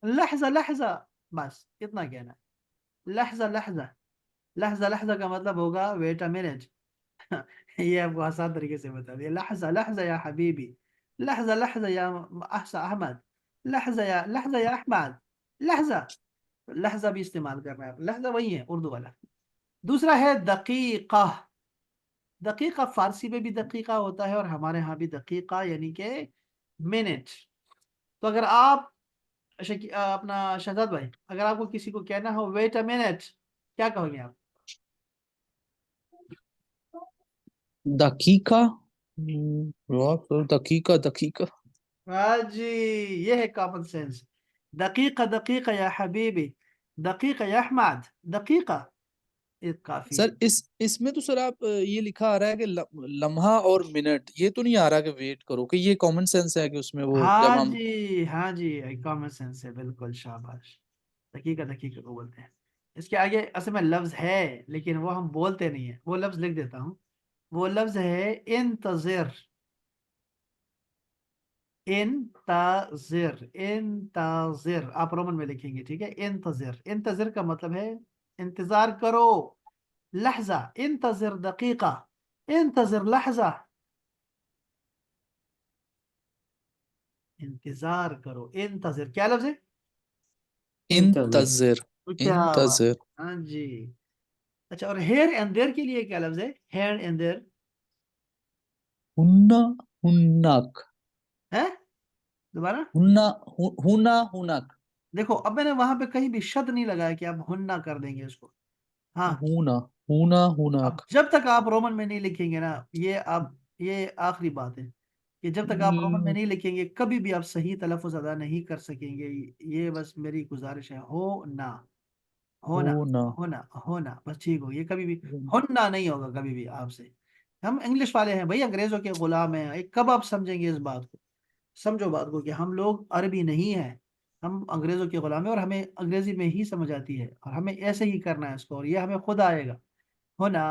लहजा लहजा, बस इतना कहना है, लहजा लहजा। लहजा लहजा का मतलब होगा वेट अ मिनट। ये आपको आसान तरीके से बता दिया, लहजा लहजा या हबीबी, लहजा लहजा या अहसा अहमद, लहजा या अहमद, लहजा। लहजा भी इस्तेमाल कर रहे हैं आप, लहजा वही है उर्दू वाला। दूसरा है दकीका। दकीका फारसी में भी दकीका होता है और हमारे यहाँ भी दकीका यानी कि मिनट। तो अगर आप अपना शहजाद भाई, अगर आपको किसी को कहना हो वेट अ मिनट, क्या कहोगे आप? दकीका। दकीका दकीका। हाँ जी, ये है कॉमन सेंस। दकीका दकीका या हबीबी, दकीका या अहमद, दकीका, ये काफी है। सर इस इसमें तो सर आप ये लिखा आ रहा है कि लम्हा और मिनट, ये तो नहीं आ रहा कि वेट करो, कि ये कॉमन सेंस है कि उसमें वो जब हाँ हम। जी हाँ जी, कॉमन सेंस है, बिल्कुल शाबाश। दकीका दकीका को बोलते हैं। इसके आगे असल में लफ्ज है लेकिन वो हम बोलते नहीं है, वो लफ्ज लिख देता हूँ। वो लफ्ज है इंतजिर। इंतजिर, इंतजिर आप रोमन में लिखेंगे, ठीक है। इंतजिर, इंतजिर का मतलब है इंतजार करो। लहजा, इंतजिर दकीका, इंतजिर लहजा, इंतजार करो, इंतजिर क्या लफ्ज है? इंतजार। इंतजिर। क्या बात, इंतजिर। हाँ जी। अच्छा, और हेयर एंड देयर के लिए क्या लफ्ज है? हेयर एंड देयर हुन्ना हुन्नक। है, दोबारा। हुन्ना हुना हुनक। देखो अब मैंने वहां पे कहीं भी शब्द नहीं लगाया कि आप हुन्ना कर देंगे उसको। हाँ, हुना हुना अब हुनक। जब तक आप रोमन में नहीं लिखेंगे ना, ये आप, ये आखिरी बात है कि जब तक आप रोमन में नहीं लिखेंगे कभी भी आप सही तलफ़ुज़ अदा नहीं कर सकेंगे। ये बस मेरी गुजारिश है, हो ना, होना, होना। होना, होना, बस ठीक हो, ये कभी भी होना नहीं होगा कभी भी आपसे। हम इंग्लिश वाले हैं भाई, अंग्रेजों के गुलाम हैं, एक कब आप समझेंगे इस बात को? समझो बात को कि हम लोग अरबी नहीं है, हम अंग्रेजों के गुलाम हैं और हमें अंग्रेजी में ही समझ आती है और हमें ऐसे ही करना है इसको और ये हमें खुद आएगा। होना,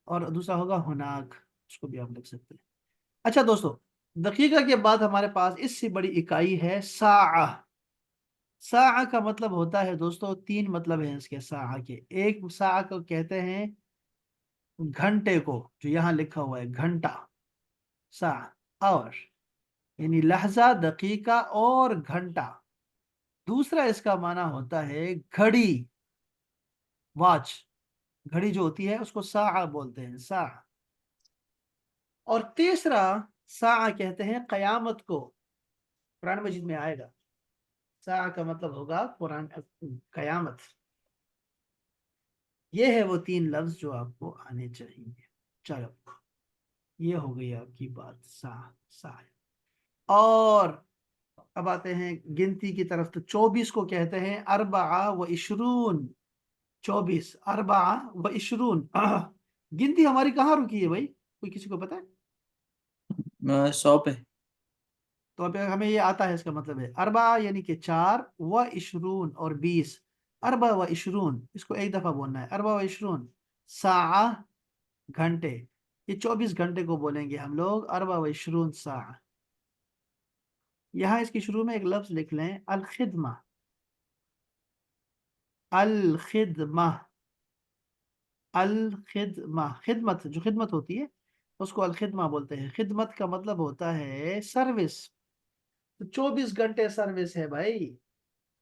और दूसरा होगा हुनाक, उसको भी आप लिख सकते हैं। अच्छा दोस्तों, दकीका के बाद हमारे पास इससे बड़ी इकाई है साआ। साआ का मतलब होता है दोस्तों, तीन मतलब है इसके साआ के। एक साआ को कहते हैं घंटे को, जो यहाँ लिखा हुआ है घंटा, साआ, और यानी लहजा, दकीका और घंटा। दूसरा इसका माना होता है घड़ी, वॉच, घड़ी जो होती है उसको साआ बोलते हैं, साआ। और तीसरा साआ कहते हैं कयामत को, कुरान मजीद में आएगा। साआ का मतलब होगा कुरान, कयामत। ये है वो तीन लफ्ज जो आपको आने चाहिए। चलो, ये हो गई आपकी बात, सा, सा। और अब आते हैं गिनती की तरफ। तो 24 को कहते हैं अरबा व इशरून। 24, अरबा व इशरून। गिनती हमारी कहाँ रुकी है भाई, कोई किसी को पता है? 100 पे। तो अब हमें ये आता है, इसका मतलब है अरबा यानी कि चार, व इशरून और 20। अरबा व इशरून, इसको एक दफा बोलना है, अरबा व इशरून। सा, घंटे, ये 24 घंटे को बोलेंगे हम लोग अरबा व इशरून सा। यहाँ इसके शुरू में एक लफ्ज लिख लें, अल खिदमा। अल खिदमा, अल खिदमा, खिदमत, जो खिदमत होती है उसको अल खिदमा बोलते हैं। खिदमत का मतलब होता है सर्विस। तो 24 घंटे सर्विस है भाई।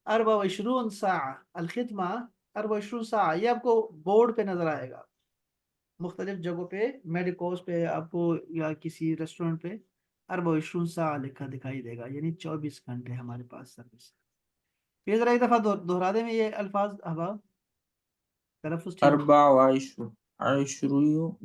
अरबा वशरून सा, अल खिदमा, अरबा वशरून सा। ये आपको बोर्ड पे नजर आएगा मुख्तलिफ जगहों पे, मेडिकोस पे आपको, या किसी रेस्टोरेंट पे अरबा वशरून सा लिखा दिखाई देगा, यानी 24 घंटे हमारे पास सर्विस है। ये जरा एक दफा दोहरा दें ये अल्फाज अहबाब, तलफ़ुज़ ठीक है।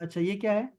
अच्छा, ये क्या है?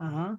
हाँ हाँ।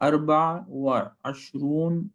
24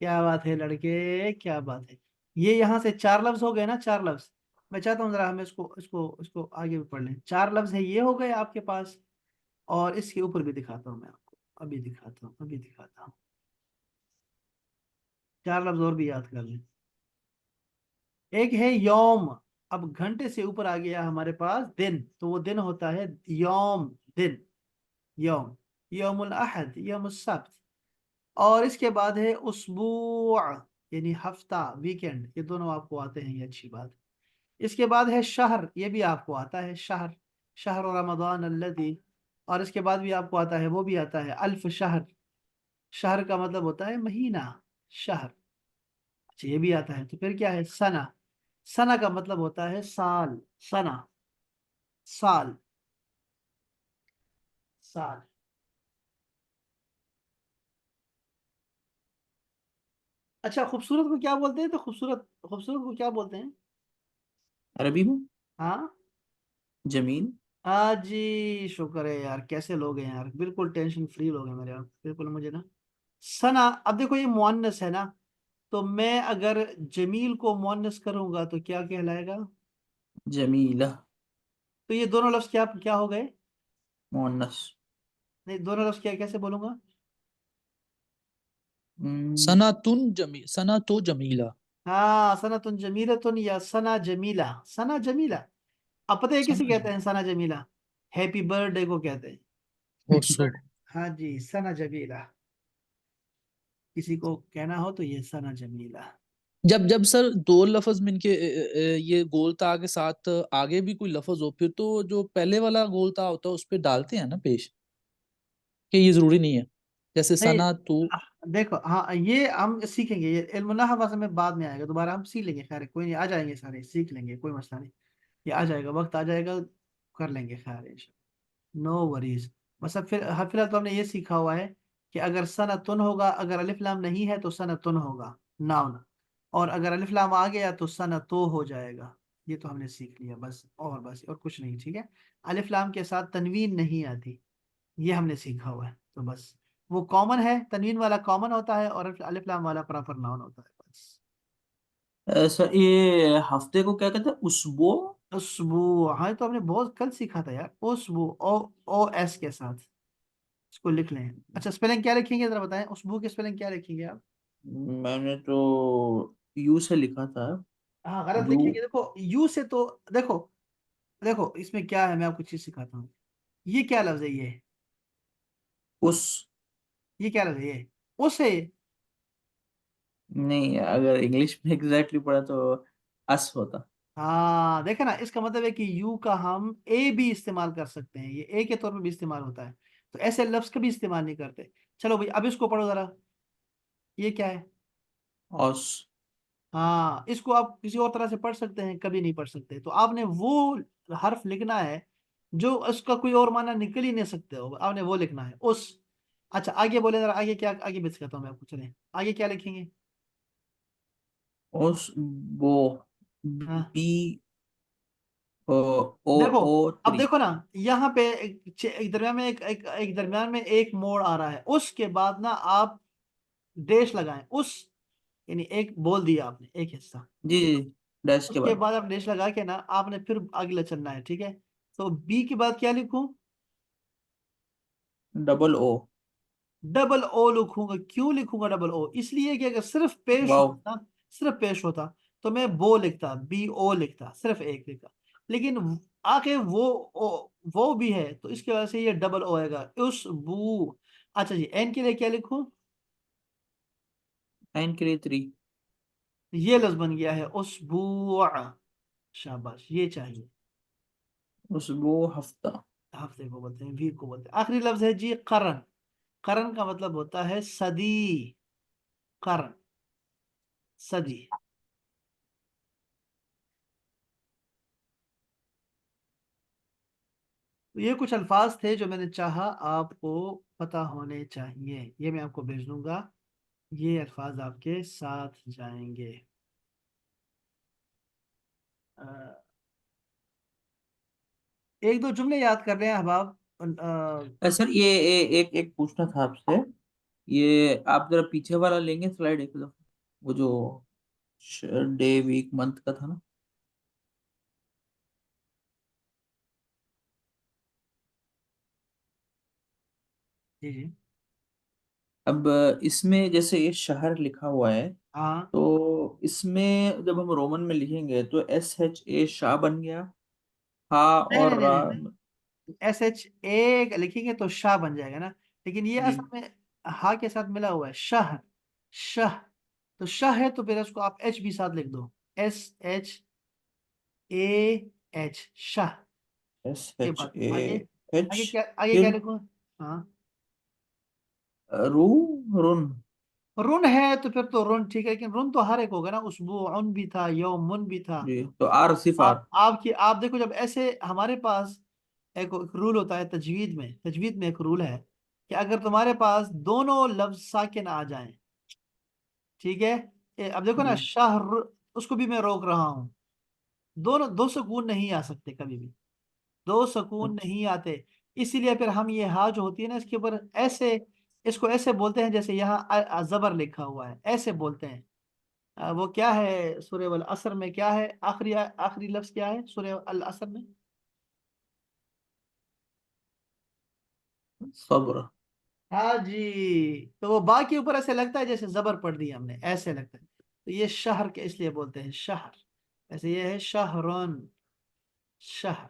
क्या बात है लड़के, क्या बात है। ये यहाँ से चार लफ्ज हो गए ना, चार लफ्ज। मैं चाहता हूँ जरा हम इसको इसको इसको आगे भी पढ़ लें। चार लफ्ज है ये हो गए आपके पास, और इसके ऊपर भी दिखाता हूँ मैं आपको, अभी दिखाता हूँ, अभी दिखाता हूँ। चार लफ्ज और भी याद कर लें। एक है यौम। अब घंटे से ऊपर आ गया हमारे पास दिन, तो वो दिन होता है यौम, दिन, यौम, यौमुल अहद, यौमुल सब्त। और इसके बाद है उसबू, यानी हफ्ता, वीकेंड। ये दोनों आपको आते हैं, ये अच्छी बात। इसके बाद है शहर, ये भी आपको आता है, शहर, शहर रमदान अल्लज़ी। और इसके बाद भी आपको आता है, वो भी आता है अल्फ शहर। शहर का मतलब होता है महीना, शहर। अच्छा, ये भी आता है। तो फिर क्या है, सना। सना का मतलब होता है साल, सना, साल, साल। अच्छा, खूबसूरत को क्या बोलते हैं? तो खूबसूरत, खूबसूरत को क्या बोलते हैं? अरबी में हाँ, जमील. हाँ जी, शुक्र है यार, कैसे लोग हैं यार, बिल्कुल टेंशन फ्री लोग हैं मेरे यार, बिल्कुल। मुझे ना सना, अब देखो ये मुअन्नस है ना, तो मैं अगर जमील को मुअन्नस करूंगा तो क्या कहलाएगा? जमीला. तो ये दोनों लफ्ज क्या क्या हो गए? मुअन्नस. नहीं, दोनों लफ्ज क्या कैसे बोलूंगा? हम्म, सना तुन जमी सना तो जमीला। हाँ, सनातुन जमीलतुन या सना जमीला, सना जमीला। अब पता है किसे सना कहते जमी हैं सना जमीला? हैप्पी बर्थडे को कहते हैं। और सो। हाँ जी, सना जमीला। किसी को कहना हो तो ये सना जमीला। जब जब सर दो लफ्ज में इनके ये गोलता के साथ आगे भी कोई लफ्ज हो, फिर तो जो पहले वाला गोलता होता है उस पे डालते हैं ना पेश, कि ये जरूरी नहीं है, जैसे नहीं, सना तो। देखो, हाँ ये हम सीखेंगे, ये इल्म नहव में बाद में आएगा, दोबारा हम सीख लेंगे, खैर कोई नहीं, आ जाएंगे सारे, सीख लेंगे, कोई मसला नहीं। ये आ जाएगा, वक्त आ जाएगा, कर लेंगे, खैर इंशाल्लाह, नो वरीज। बस अब फिर फिलहाल तो हमने ये सीखा हुआ है कि अगर सनतुन होगा, अगर अलिफ लाम नहीं है तो सनतुन होगा, नाउन। और अगर अलिफ लाम आ गया तो सनतो हो जाएगा। ये तो हमने सीख लिया बस, और बस और कुछ नहीं, ठीक है। अलिफ लाम के साथ तनवीन नहीं आती, ये हमने सीखा हुआ है, तो बस वो कॉमन है, तनवीन वाला कॉमन होता है, और अलिफ लाम वाला प्रॉपर नाउन होता है, बस। सर ये हफ्ते को क्या कहते हैं, उसबो. उसबू, हाँ तो हमने बहुत कल सीखा था यार, उसबू, ओ, ओ एस के साथ। इसको लिख लें। अच्छा, स्पेलिंग क्या लिखेंगे जरा बताएं, उसबू की स्पेलिंग क्या लिखेंगे आप? मैंने तो यू से लिखा था। हाँ गलत यू। लिखेंगे, देखो यू से तो देखो, देखो इसमें क्या है, मैं आपको चीज सिखाता हूँ। ये क्या लफ्ज है उस। ये क्या लफ्ज है उसे। नहीं, अगर इंग्लिश में एग्जैक्टली पढ़ा तो अस होता। हाँ देखा ना, इसका मतलब है कि यू का हम ए भी इस्तेमाल कर सकते हैं, ये ए के तौर पे भी इस्तेमाल होता है। तो ऐसे लफ्ज का भी इस्तेमाल नहीं करते। चलो भाई अब इसको पढ़ो जरा, ये क्या है। औस। हाँ इसको आप किसी और तरह से पढ़ सकते हैं, कभी नहीं पढ़ सकते। तो आपने वो हर्फ लिखना है जो उसका कोई और माना निकल ही नहीं सकते हो, आपने वो लिखना है उस। अच्छा आगे बोले जरा, आगे क्या, आगे भी सिखाता हूँ मैं आपको, चले आगे क्या लिखेंगे। उस। बो। हाँ बी। ओ। ओ। देखो, ओ अब थ्री। देखो ना, यहाँ पे एक दरम्यान में एक दरम्यान में एक मोड़ आ रहा है, उसके बाद ना आप डैश लगाएं उस, यानी एक बोल दिया आपने एक हिस्सा, जी जी। डैश के उसके बाद बाद आप डैश लगा के ना आपने फिर आगे चलना है, ठीक है। तो बी के बाद क्या लिखूं, डबल ओ। डबल ओ लिखूंगा। क्यों लिखूंगा डबल ओ, इसलिए कि अगर सिर्फ पेश वाव। होता, सिर्फ पेश होता तो मैं बो लिखता, बी ओ लिखता, सिर्फ एक लिखता। लेकिन आके वो भी है, तो इसकी वजह से ये डबल ओ आएगा, उस बू। अच्छा जी, एन के लिए क्या लिखूं, एन के लिए थ्री। ये लफ्ज बन गया है उस बू। शाबाश, ये चाहिए। उसबो हफ्ता। हफ्ते को बोलते हैं, वीक को बोलते हैं। आखिरी लफ्ज है जी करन। करन का मतलब होता है सदी, करन, सदी। तो ये कुछ अल्फाज थे जो मैंने चाहा आपको पता होने चाहिए, ये मैं आपको भेज दूंगा। ये अल्फाज आपके साथ जाएंगे। अ, एक दो जुमले याद कर रहे हैं अहबाब। सर एक एक पूछना था आपसे। ये आप जरा पीछे वाला लेंगे स्लाइड एक दो, वो जो डे वीक मंथ का था ना। जी जी। अब इसमें जैसे ये शहर लिखा हुआ है, हाँ तो इसमें जब हम रोमन में लिखेंगे तो एस एच ए शाह बन गया। हा नहीं नहीं और नहीं रा। नहीं, एस एच ए लिखेंगे तो शाह बन जाएगा ना, लेकिन ये जी। असल में हा के साथ मिला हुआ है, शह, शह। तो शाह है तो फिर उसको आप एच भी साथ लिख दो, S H A H, Shah. S ये एच बात ए आगे, एच। आगे क्या फिर लिखूं। हाँ रू। रुन। रुन है तो फिर तो रुन ठीक है, लेकिन रुन तो हर एक होगा ना, उसबुउन भी था, यौमुन भी था। जी, तो आर सिर्फ आर। आप देखो, जब ऐसे हमारे पास एक रूल होता है तजवीद में, तजवीद में एक रूल है कि अगर तुम्हारे पास दोनों लफ्ज साकिन आ जाएं, ठीक है। अब देखो ना, जी। शहर, उसको भी मैं रोक रहा हूँ। दोनों दो सुकून नहीं आ सकते कभी भी, दो सुकून अच्छा। नहीं आते। इसीलिए फिर हम ये हा जो होती है ना, इसके ऊपर ऐसे, इसको ऐसे बोलते हैं जैसे यहाँ जबर लिखा हुआ है, ऐसे बोलते हैं। वो क्या है सूर्य वल असर में, क्या है आखिरी आखिरी लफ्ज क्या है सूर्य अल असर में। सब्र। हाँ जी, तो वो बा के ऊपर ऐसे लगता है जैसे जबर पढ़ दी हमने, ऐसे लगता है। तो ये शहर के इसलिए बोलते हैं शहर, ऐसे ये है शहरन, शहर।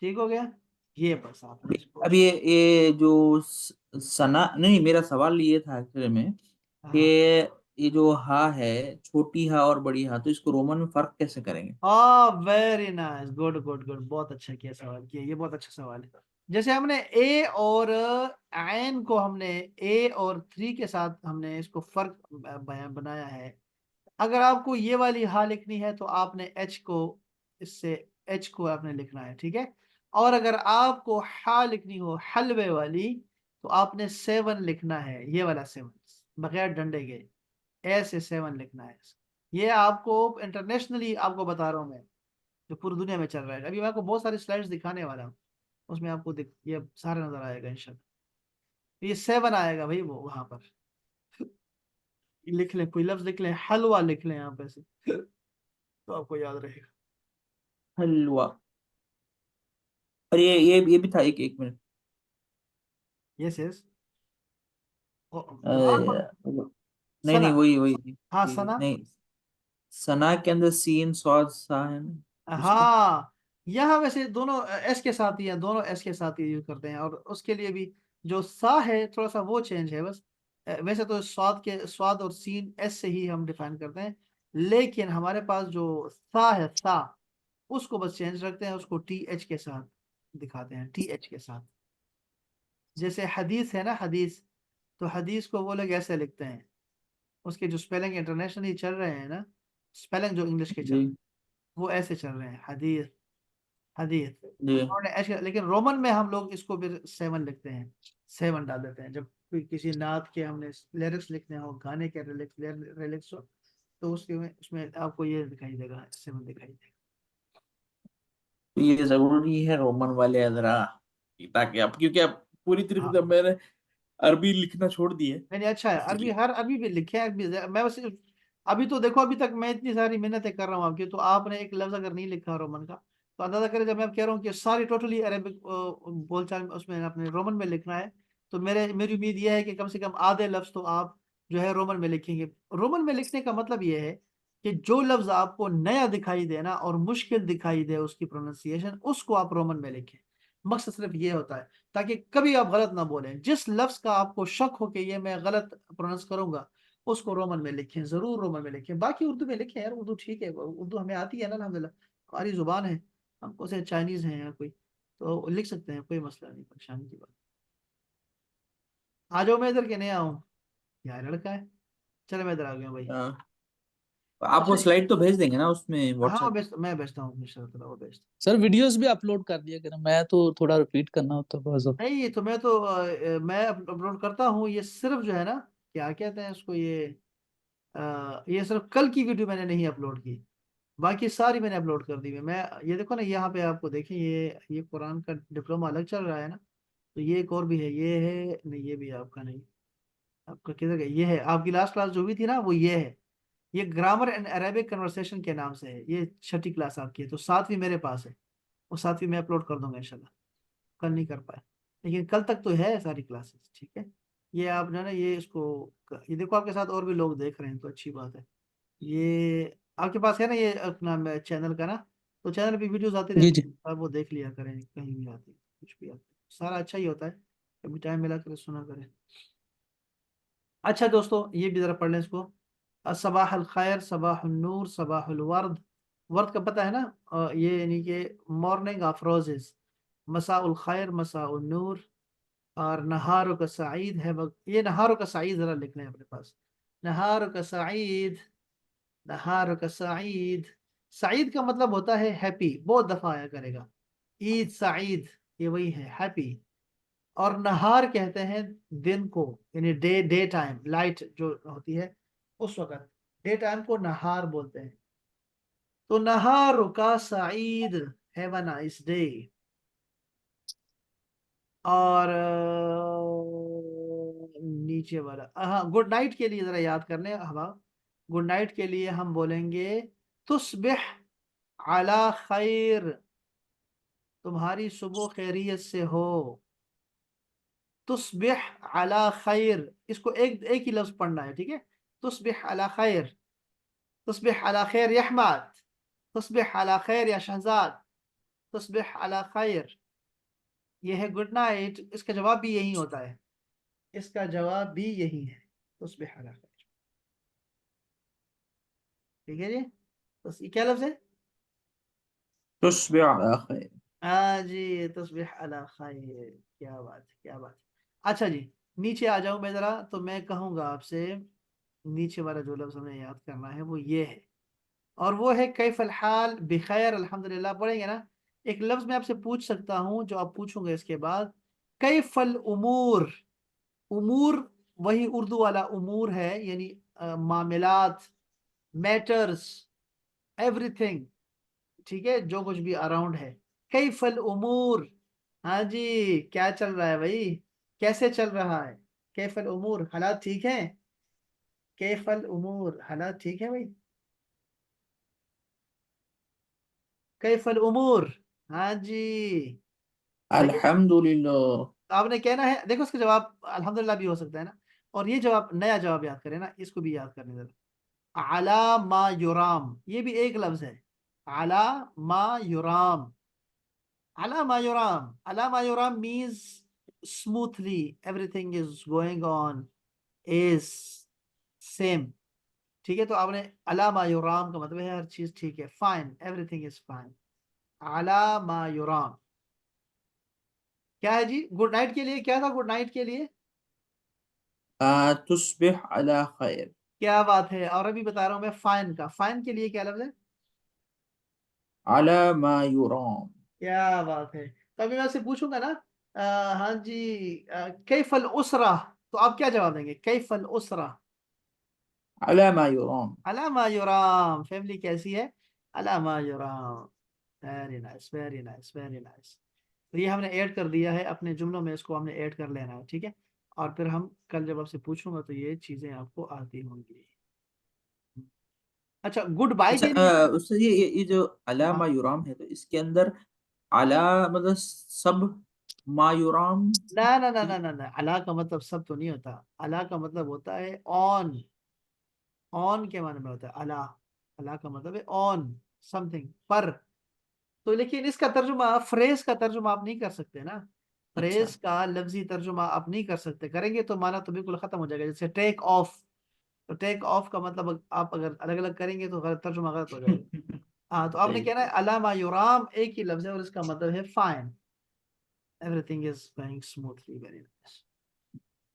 ठीक हो गया, ये बस आपने इसको। अब ये जो सना नहीं, मेरा सवाल ये था एक्चुअली में कि हाँ ये जो हा है, छोटी हा और बड़ी हा, तो इसको रोमन में फर्क कैसे करेंगे? हाँ, very nice, good good good, बहुत अच्छा किया, सवाल किया, ये बहुत अच्छा सवाल है। जैसे हमने ए और आयन को हमने ए और थ्री के साथ हमने इसको फर्क बनाया है। अगर आपको ये वाली हा लिखनी है तो आपने एच को, इससे एच को आपने लिखना है, ठीक है। और अगर आपको हा लिखनी हो हलवे वाली, तो आपने सेवन लिखना है, ये वाला सेवन, बगैर डंडे के, ऐसे सेवन लिखना है। ये आपको इंटरनेशनली आपको बता रहा हूँ मैं, जो पूरी दुनिया में चल रहा है। अभी मैं आपको बहुत सारी स्लाइड्स दिखाने वाला हूँ, उसमें आपको ये सारा नजर आएगा इंशाल्लाह। ये सेवन आएगा भाई वो वहां पर। लिख लें, कोई लफ्ज लिख लें, हलवा लिख लें यहाँ पे से, तो आपको याद रहेगा। हलवा। और ये भी था, एक एक मिनट। यस यस, अरे, नहीं सना। नहीं, वही वही हाँ ये सना। नहीं, सना के अंदर सीन सॉद सा है ना उसका। हाँ, यहाँ वैसे दोनों एस के साथ ही है, दोनों एस के साथ ही यूज करते हैं, और उसके लिए भी जो सा है थोड़ा सा वो चेंज है बस। वैसे तो स्वाद और सीन एस से ही हम डिफाइन करते हैं, लेकिन हमारे पास जो सा है, सा, उसको बस चेंज रखते हैं, उसको टी एच के साथ दिखाते हैं, टी एच के साथ। जैसे हदीस है ना, हदीस, तो हदीस को वो लोग ऐसे लिखते हैं, उसके जो स्पेलिंग इंटरनेशनली चल रहे हैं ना, स्पेलिंग जो इंग्लिश के चल रहे जी हैं, वो ऐसे चल रहे हैं, हदीस, हदीस। जी। उन्होंने ऐसे, लेकिन रोमन में हम लोग इसको फिर सेवन लिखते हैं, सेवन डाल देते हैं जब कोई किसी नात के हमने लिरिक्स लिखने हो, गाने के लिरिक्स हो, तो उसके में उसमें आपको ये दिखाई देगा, सेवन दिखाई देगा। तो ये जरूरी है रोमन वाले अजरा, ताकि आप, क्योंकि आप पूरी तरीके से, हाँ, मैंने अरबी लिखना छोड़ दी है नहीं नहीं, अच्छा है, अरबी, इसीलिए। हर अरबी भी लिखे हैं, अरबी मैं बस, अभी तो देखो, अभी तक मैं इतनी सारी मेहनतें कर रहा हूँ आपकी, तो आपने एक लफ्ज अगर नहीं लिखा रोमन का, तो अंदाजा करें, जब मैं कह रहा हूँ कि सारी टोटली अरेबिक बोलचाल में उसमें अपने रोमन में लिखना है, तो मेरी उम्मीद यह है कि कम से कम आधे लफ्ज तो आप जो है रोमन में लिखेंगे। रोमन में लिखने का मतलब यह है कि जो लफ्ज आपको नया दिखाई दे ना, और मुश्किल दिखाई दे उसकी प्रोनाउंसिएशन, उसको आप रोमन में लिखें। मकसद सिर्फ ये होता है, ताकि कभी आप गलत ना बोलें। जिस लफ्ज का आपको शक हो कि ये मैं गलत प्रोनाउंस करूंगा, उसको रोमन में लिखें, जरूर रोमन में लिखें। बाकी उर्दू में लिखें यार, उर्दू ठीक है, उर्दू हमें आती है ना, अल्हम्दुलिल्लाह, हमारी जुबान है। हमको से चाइनीज है या कोई, तो लिख सकते हैं, कोई मसला नहीं, परेशानी की बात। आ जाओ, मैं इधर के नहीं आऊँ, यार लड़का है। चलो मैं इधर आ गया भाई। हाँ, तो आप वो अच्छा, स्लाइड तो भेज देंगे ना उसमें हाँ व्हाट्सएप। मैं भेजता हूँ, वो भेजता सर वीडियोस भी अपलोड कर दिया करें, मैं तो थोड़ा रिपीट करना होता है बस। हूँ। नहीं, तो मैं तो मैं अपलोड करता हूँ, ये सिर्फ जो है ना, क्या कहते हैं उसको, ये सिर्फ कल की वीडियो मैंने नहीं अपलोड की, बाकी सारी मैंने अपलोड कर दी है। मैं, ये देखो ना, यहाँ पे आपको देखें, ये कुरान का डिप्लोमा अलग चल रहा है ना, तो ये एक और भी है, ये है नहीं, ये भी आपका नहीं, आपका किधर गया, ये है आपकी लास्ट क्लास जो भी थी ना, वो ये है, ये ग्रामर एंड अरेबिक कन्वर्सेशन के नाम से है, ये छठी क्लास आपकी है, तो सातवीं मेरे पास है, वो सातवीं मैं अपलोड कर दूंगा इंशाल्लाह। कल नहीं कर पाए, लेकिन कल तक तो है सारी क्लासेस, ठीक है। ये आप जो है ना, ये इसको, ये देखो आपके साथ और भी लोग देख रहे हैं, तो अच्छी बात है। ये आपके पास है ना, ये अपना चैनल का ना, तो चैनल पे वीडियोस आते जी रहते जी। हैं, आप वो देख लिया करें, कहीं भी आते हैं, कुछ भी आते हैं, सारा अच्छा ही होता है, कभी टाइम मिला करे सुना करें। अच्छा दोस्तों, ये भी जरा पढ़ लें इसको। सबाह अल खैर, सबाह नूर, सबाह वर्द। वर्द का पता है ना, ये यानी कि मॉर्निंग ऑफ रोजेस। मसा उल खैर, मसा उल नूर, और नहारो का सईद है ये नहारो का सईद जरा लिख लें अपने पास। नहारो का सईद, नहार का सईद। सईद का मतलब होता है हैप्पी, बहुत दफा आया करेगा। ईद सईद, ये वही है, हैप्पी। और नहार कहते हैं दिन को, यानी डे टाइम, लाइट जो होती है उस वक्त, डे टाइम को नहार बोलते हैं। तो नहार का सईद, हैव अ नाइस डे। और नीचे वाला, हाँ, गुड नाइट के लिए जरा याद करने हवा, गुड नाइट के लिए हम बोलेंगे तुस्बिह अला खैर, तुम्हारी सुबह खैरियत से हो। तुस्बिह अला खैर, इसको एक एक ही लफ्ज पढ़ना है, ठीक है। तुस्बिह अला खैर, तुस्बिह अला खैर या अहमद, तुस्बिह अला खैर या शहजाद, तुस्बिह अला खैर, ये है गुड नाइट। इसका जवाब भी यही होता है, इसका जवाब भी यही है, तुस्बिह अला खैर, ठीक है जी। तो ये क्या लफ्ज है? तुस्बिह अला खैर। हाँ जी, तस्बीह अला खैर, क्या बात है, क्या बात है। अच्छा जी, नीचे आ जाऊं मैं जरा, तो मैं कहूंगा आपसे, नीचे वाला जो लफ्ज हमें याद करना है वो ये है, और वो है कैफल हाल, बिखैर अल्हम्दुलिल्लाह, पढ़ेंगे ना। एक लफ्ज मैं आपसे पूछ सकता हूँ, जो आप पूछोगे इसके बाद, कैफल उमूर। उमूर वही उर्दू वाला उमूर है, यानी मामलात, मैटर्स, एवरीथिंग, ठीक है, जो कुछ भी अराउंड है। कैफल उमूर, हाँ जी, क्या चल रहा है भाई, कैसे चल रहा है। कैफल उमूर, हालात ठीक है। कैफल उमूर, हालात ठीक है भाई। कैफल उमूर, हाँ जी, सही है। अल्हम्दुलिल्लाह। आपने कहना है, देखो उसका जवाब अल्हम्दुलिल्लाह भी हो सकता है ना, और ये जवाब, नया जवाब याद करें ना, इसको भी याद करने जरा। अला मा युराम, ये भी एक लफ्ज है। अला मा युराम, अला मा युराम, अला मा युराम means smoothly, everything is going on, is same. ठीक है, तो आपने अला मा युराम का मतलब है हर चीज ठीक है, फाइन, एवरीथिंग इज फाइन। अला मा युराम क्या है जी? गुड नाइट के लिए क्या था? गुड नाइट के लिए तुस्बिह अला खैर। क्या बात है। और अभी बता रहा हूं मैं फाइन का, फाइन के लिए क्या लफ्ज है? अला मा युराम। क्या बात है। तो अभी मैं आपसे पूछूंगा ना, हाँ जी, कैफल उसरा, तो आप क्या जवाब देंगे? कैफल उसरा, अला मा युराम। अला मा युराम, फैमिली कैसी है? अला मा युराम। Very nice, very nice, very nice. तो ये हमने ऐड कर दिया है अपने जुमलों में, इसको हमने ऐड कर लेना है, ठीक है। और फिर हम कल जब आपसे पूछूंगा तो ये चीजें आपको आती होंगी। अच्छा, गुड बाय अच्छा, के लिए उससे ये जो अला हाँ, मायूराम है, तो इसके अंदर अला मतलब सब मायूराम। ना ना ना ना ना ना, अला का मतलब सब तो नहीं होता। अला का मतलब होता है ऑन, ऑन के माने में होता है अला। अला का मतलब है ऑन, समथिंग पर। तो लेकिन इसका तर्जुमा, फ्रेज का तर्जुमा आप नहीं कर सकते ना। अच्छा। फ्रेज का लफ्जी तर्जुमा आप नहीं कर सकते, करेंगे तो माना तो बिल्कुल खत्म हो जाएगा। जैसे टेक ऑफ, तो टेक ऑफ का मतलब आप अगर अलग अलग करेंगे तो गलत, तर्जुमा गलत हो जाएगा। हाँ, तो आपने सही कहना है सही। अलामा युराम, एक ही लफ्ज है और इसका मतलब है fine, everything is going smoothly, very nice.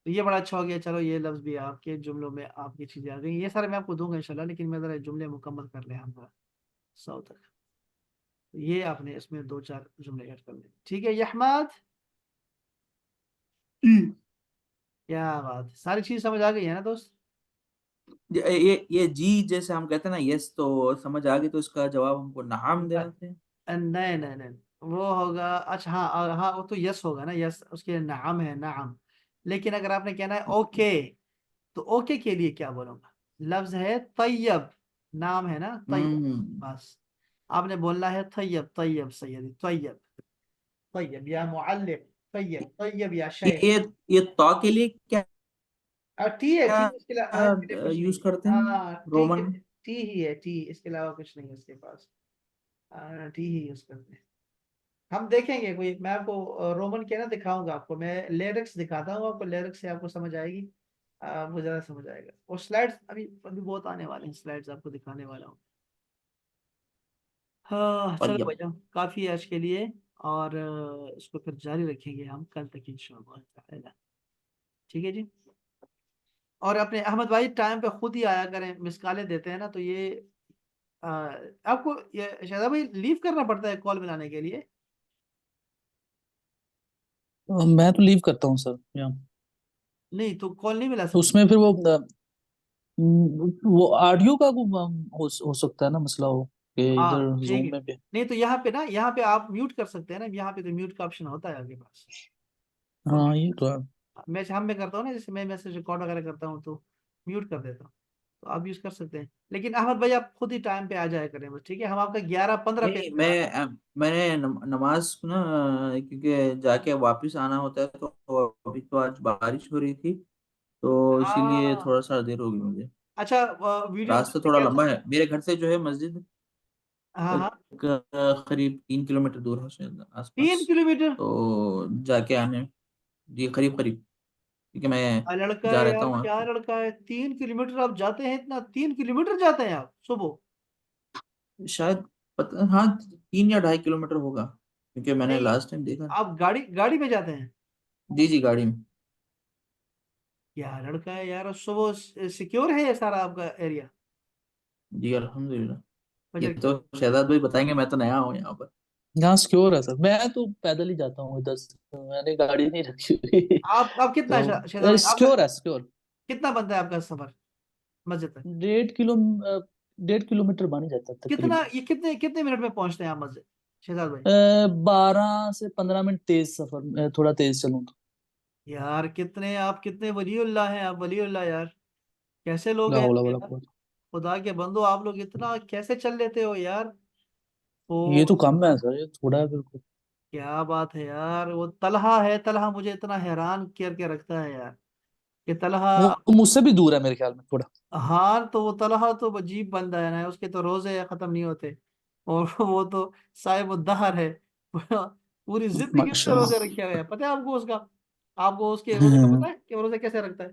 तो ये बड़ा अच्छा हो गया। चलो, ये लफ्ज भी आपके जुमलों में, आपकी चीजें आ गई, ये सारे मैं आपको दूंगा इंशाल्लाह, लेकिन मैं जरा जुमले मुकम्मल कर ले हम जरा 100 तक। तो ये आपने इसमें दो चार जुमले ऐड कर ले, ठीक है ये अहमद? हम्म। क्या बात है, सारी चीज समझ आ गई है ना दोस्त? ये जी जैसे हम कहते हैं ना, यस, तो समझ आ गई, तो इसका जवाब हमको नाम देना थे। नहीं नहीं नहीं, वो होगा, अच्छा हाँ, हाँ वो तो यस होगा ना, यस उसके नाम है, नाम। लेकिन अगर आपने कहना है ओके, तो ओके के लिए क्या बोलूंगा? लफ्ज है तैयब, नाम है ना तैयब, हम्म। बस। आपने बोलना है तैयब, तैयब सैयदी, तैयब, तैयब या मुअल्लिम, तैयब, तैयब या ये शेख। ये ये तो के लिए क्या और टी है, टी इसके अलावा, इसके लिए कुछ नहीं यूज है। करते हैं? हाँ टी रोमन। टी ही है, टी, इसके अलावा कुछ नहीं है उसके पास। टी ही यूज करते हैं। हम देखेंगे कोई, मैं आपको रोमन के ना दिखाऊंगा आपको, मैं लिरिक्स दिखाता हूँ आपको, लिरिक्स से आपको समझ आएगी, आपको ज्यादा समझ आएगा। और स्लाइड्स अभी अभी बहुत आने वाले हैं, स्लाइड्स आपको दिखाने वाला हूँ। हाँ चलो तैयब। भैया, काफी है आज के लिए। और इसको फिर जारी रखेंगे हम कल तक इंशाल्लाह ताला। ठीक है जी। और अपने अहमद भाई टाइम पे खुद ही आया करें, मिस कॉलें देते हैं ना, तो ये आपको ये शायद भाई लीव करना पड़ता है कॉल मिलाने के लिए। मैं तो लीव करता हूँ सर या नहीं तो कॉल नहीं मिला तो सकते? उसमें फिर वो ऑडियो का हो सकता है ना मसला हो कि हाँ इधर ठीक है। जूम में भी। नहीं तो यहाँ पे ना, यहाँ पे आप म्यूट कर सकते हैं ना, यहाँ पे तो म्यूट का ऑप्शन होता है आपके पास। तो हाँ ये तो है। मैं हम में करता हूँ ना, जैसे मैं मैसेज रिकॉर्ड वगैरह करता हूँ तो म्यूट कर देता हूँ, तो आप यूज कर सकते हैं। लेकिन अहमद भाई आप खुद ही टाइम पे आ जाया करें बस, ठीक है। हम आपका 11:15 पे नहीं, इंतजार। मैंने नमाज ना, क्योंकि जाके वापस आना होता है, तो अभी तो आज बारिश हो रही थी, तो इसीलिए हाँ, थोड़ा सा देर हो गई मुझे। अच्छा, वीडियो रास्ता थोड़ा कैंसिल। लंबा है, मेरे घर से जो है मस्जिद हाँ हाँ, एक करीब 3 किलोमीटर दूर है शायद, आसपास। 3 किलोमीटर? तो जाके आने, जी करीब करीब, क्योंकि मैं लड़का जा है रहता यार, हूँ वहाँ क्या पे। लड़का है, 3 किलोमीटर आप जाते हैं? इतना 3 किलोमीटर जाते हैं आप सुबह? शायद, पता, हाँ, 3 या 2.5 किलोमीटर होगा, क्योंकि मैंने नहीं, लास्ट टाइम देखा। आप गाड़ी गाड़ी में जाते हैं? जी जी, गाड़ी में। क्या लड़का है यार, सुबह सिक्योर है ये सारा आपका एरिया? जी अल्हम्दुलिल्लाह। ये फजर, तो शहजाद भाई बताएंगे, मैं तो नया हूँ यहाँ पर। यहाँ सिक्योर है सर, मैं तो पैदल ही जाता हूँ इधर से, मैंने गाड़ी नहीं रखी हुई आप कितना शहजाद तो भाई, आपका सिक्योर है सिक्योर। कितना बनता है आपका सफर मस्जिद तक? 1.5 किलो 1.5 किलोमीटर बन ही जाता है कितना, तकरीबन। ये कितने कितने मिनट में पहुंचते हैं आप मस्जिद, शहजाद भाई? 12 से 15 मिनट तेज सफर, थोड़ा तेज चलूँ तो। यार कितने, आप कितने वलीउल्लाह हैं आप, वलीउल्लाह यार। कैसे लोग ला हैं हौला वाला यार, कुव्वत। खुदा के बंदो, आप लोग इतना कैसे चल लेते हो यार? ये तो तो कम है सर, ये थोड़ा है बिल्कुल। क्या बात है यार, वो तलहा है, तलहा मुझे इतना हैरान करके रखता है यार। कि तलहा। वो मुझसे भी दूर है मेरे ख्याल में थोड़ा। हाँ तो वो तलहा तो अजीब बंदा है ना, उसके तो रोजे खत्म नहीं होते। और वो तो साहिब दहर है। पूरी जिंदगी उसने रोजे माशाल्लाह। रखे हुए हैं, पता है आपको उसका? आपको उसके रोजे का पता है कि वो रोजे कैसे रखता है?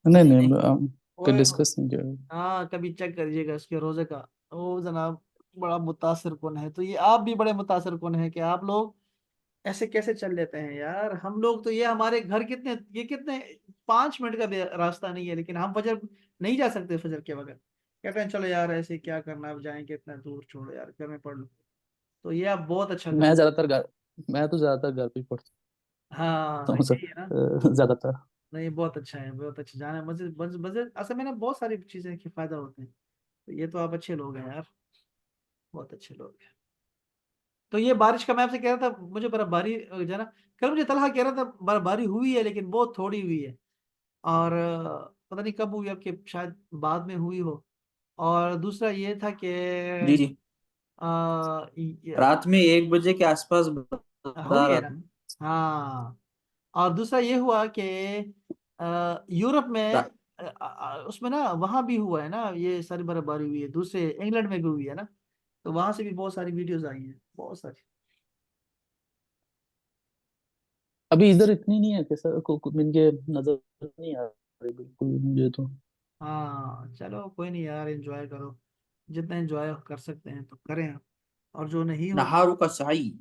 नहीं नहीं नहीं, नहीं, कोई वो डिस्कस नहीं किया। हाँ कभी चेक करिएगा उसके रोजे का। वो जनाब बड़ा मुतासिर कौन है, तो ये आप भी बड़े मुतासिर कौन है कि आप लोग ऐसे कैसे चल लेते हैं यार। हम लोग तो ये हमारे घर कितने, ये कितने 5 मिनट का रास्ता नहीं है, लेकिन हम फजर नहीं जा सकते फजर के बगैर। कहते हैं चलो यार ऐसे क्या करना, अब जाएंगे इतना दूर, छोड़ो यार घर में पढ़ लो। तो ये आप बहुत अच्छा मैं करते ज्यादातर घर मैं तो ज्यादातर घर पे ही पढ़ता हैं। हाँ हूँ सर, यही है ना। ज्यादातर। नहीं बहुत अच्छा है, बहुत अच्छा जाना है मस्जिद। मस्जिद असल में ना बहुत सारी चीजें के फायदा होते हैं। तो ये तो आप अच्छे लोग हैं यार, बहुत अच्छे लोग हैं। तो ये बारिश का मैं आपसे कह रहा था, मुझे बर्फबारी जो है ना, कल मुझे तलहा कह रहा था बर्फबारी हुई है लेकिन बहुत थोड़ी हुई है। और पता नहीं कब हुई, अब कि शायद बाद में हुई हो। और दूसरा ये था कि जी जी, रात में 1 बजे के आसपास बता हुई है रहा ना। था। हाँ। और दूसरा ये हुआ कि यूरोप में रा- उसमें ना वहाँ भी हुआ है ना, ये सारी बर्फबारी हुई है, दूसरे इंग्लैंड में भी हुई है ना। तो वहां से भी बहुत सारी वीडियोस आई हैं, बहुत सारी। अभी इधर इतनी नहीं है कि सर को इनके नजर नहीं आ रही बिल्कुल मुझे तो। हाँ चलो कोई नहीं यार, एंजॉय करो, जितना एंजॉय कर सकते हैं तो करें आप। और जो नहीं हो, नहारू का साई।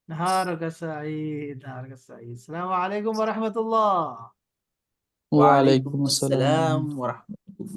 नहार का सईद, नहार का सईद। अस्सलाम वालेकुम वरहमतुल्लाह। वालेकुम वालेकुम अस्सलाम। अस्सलाम।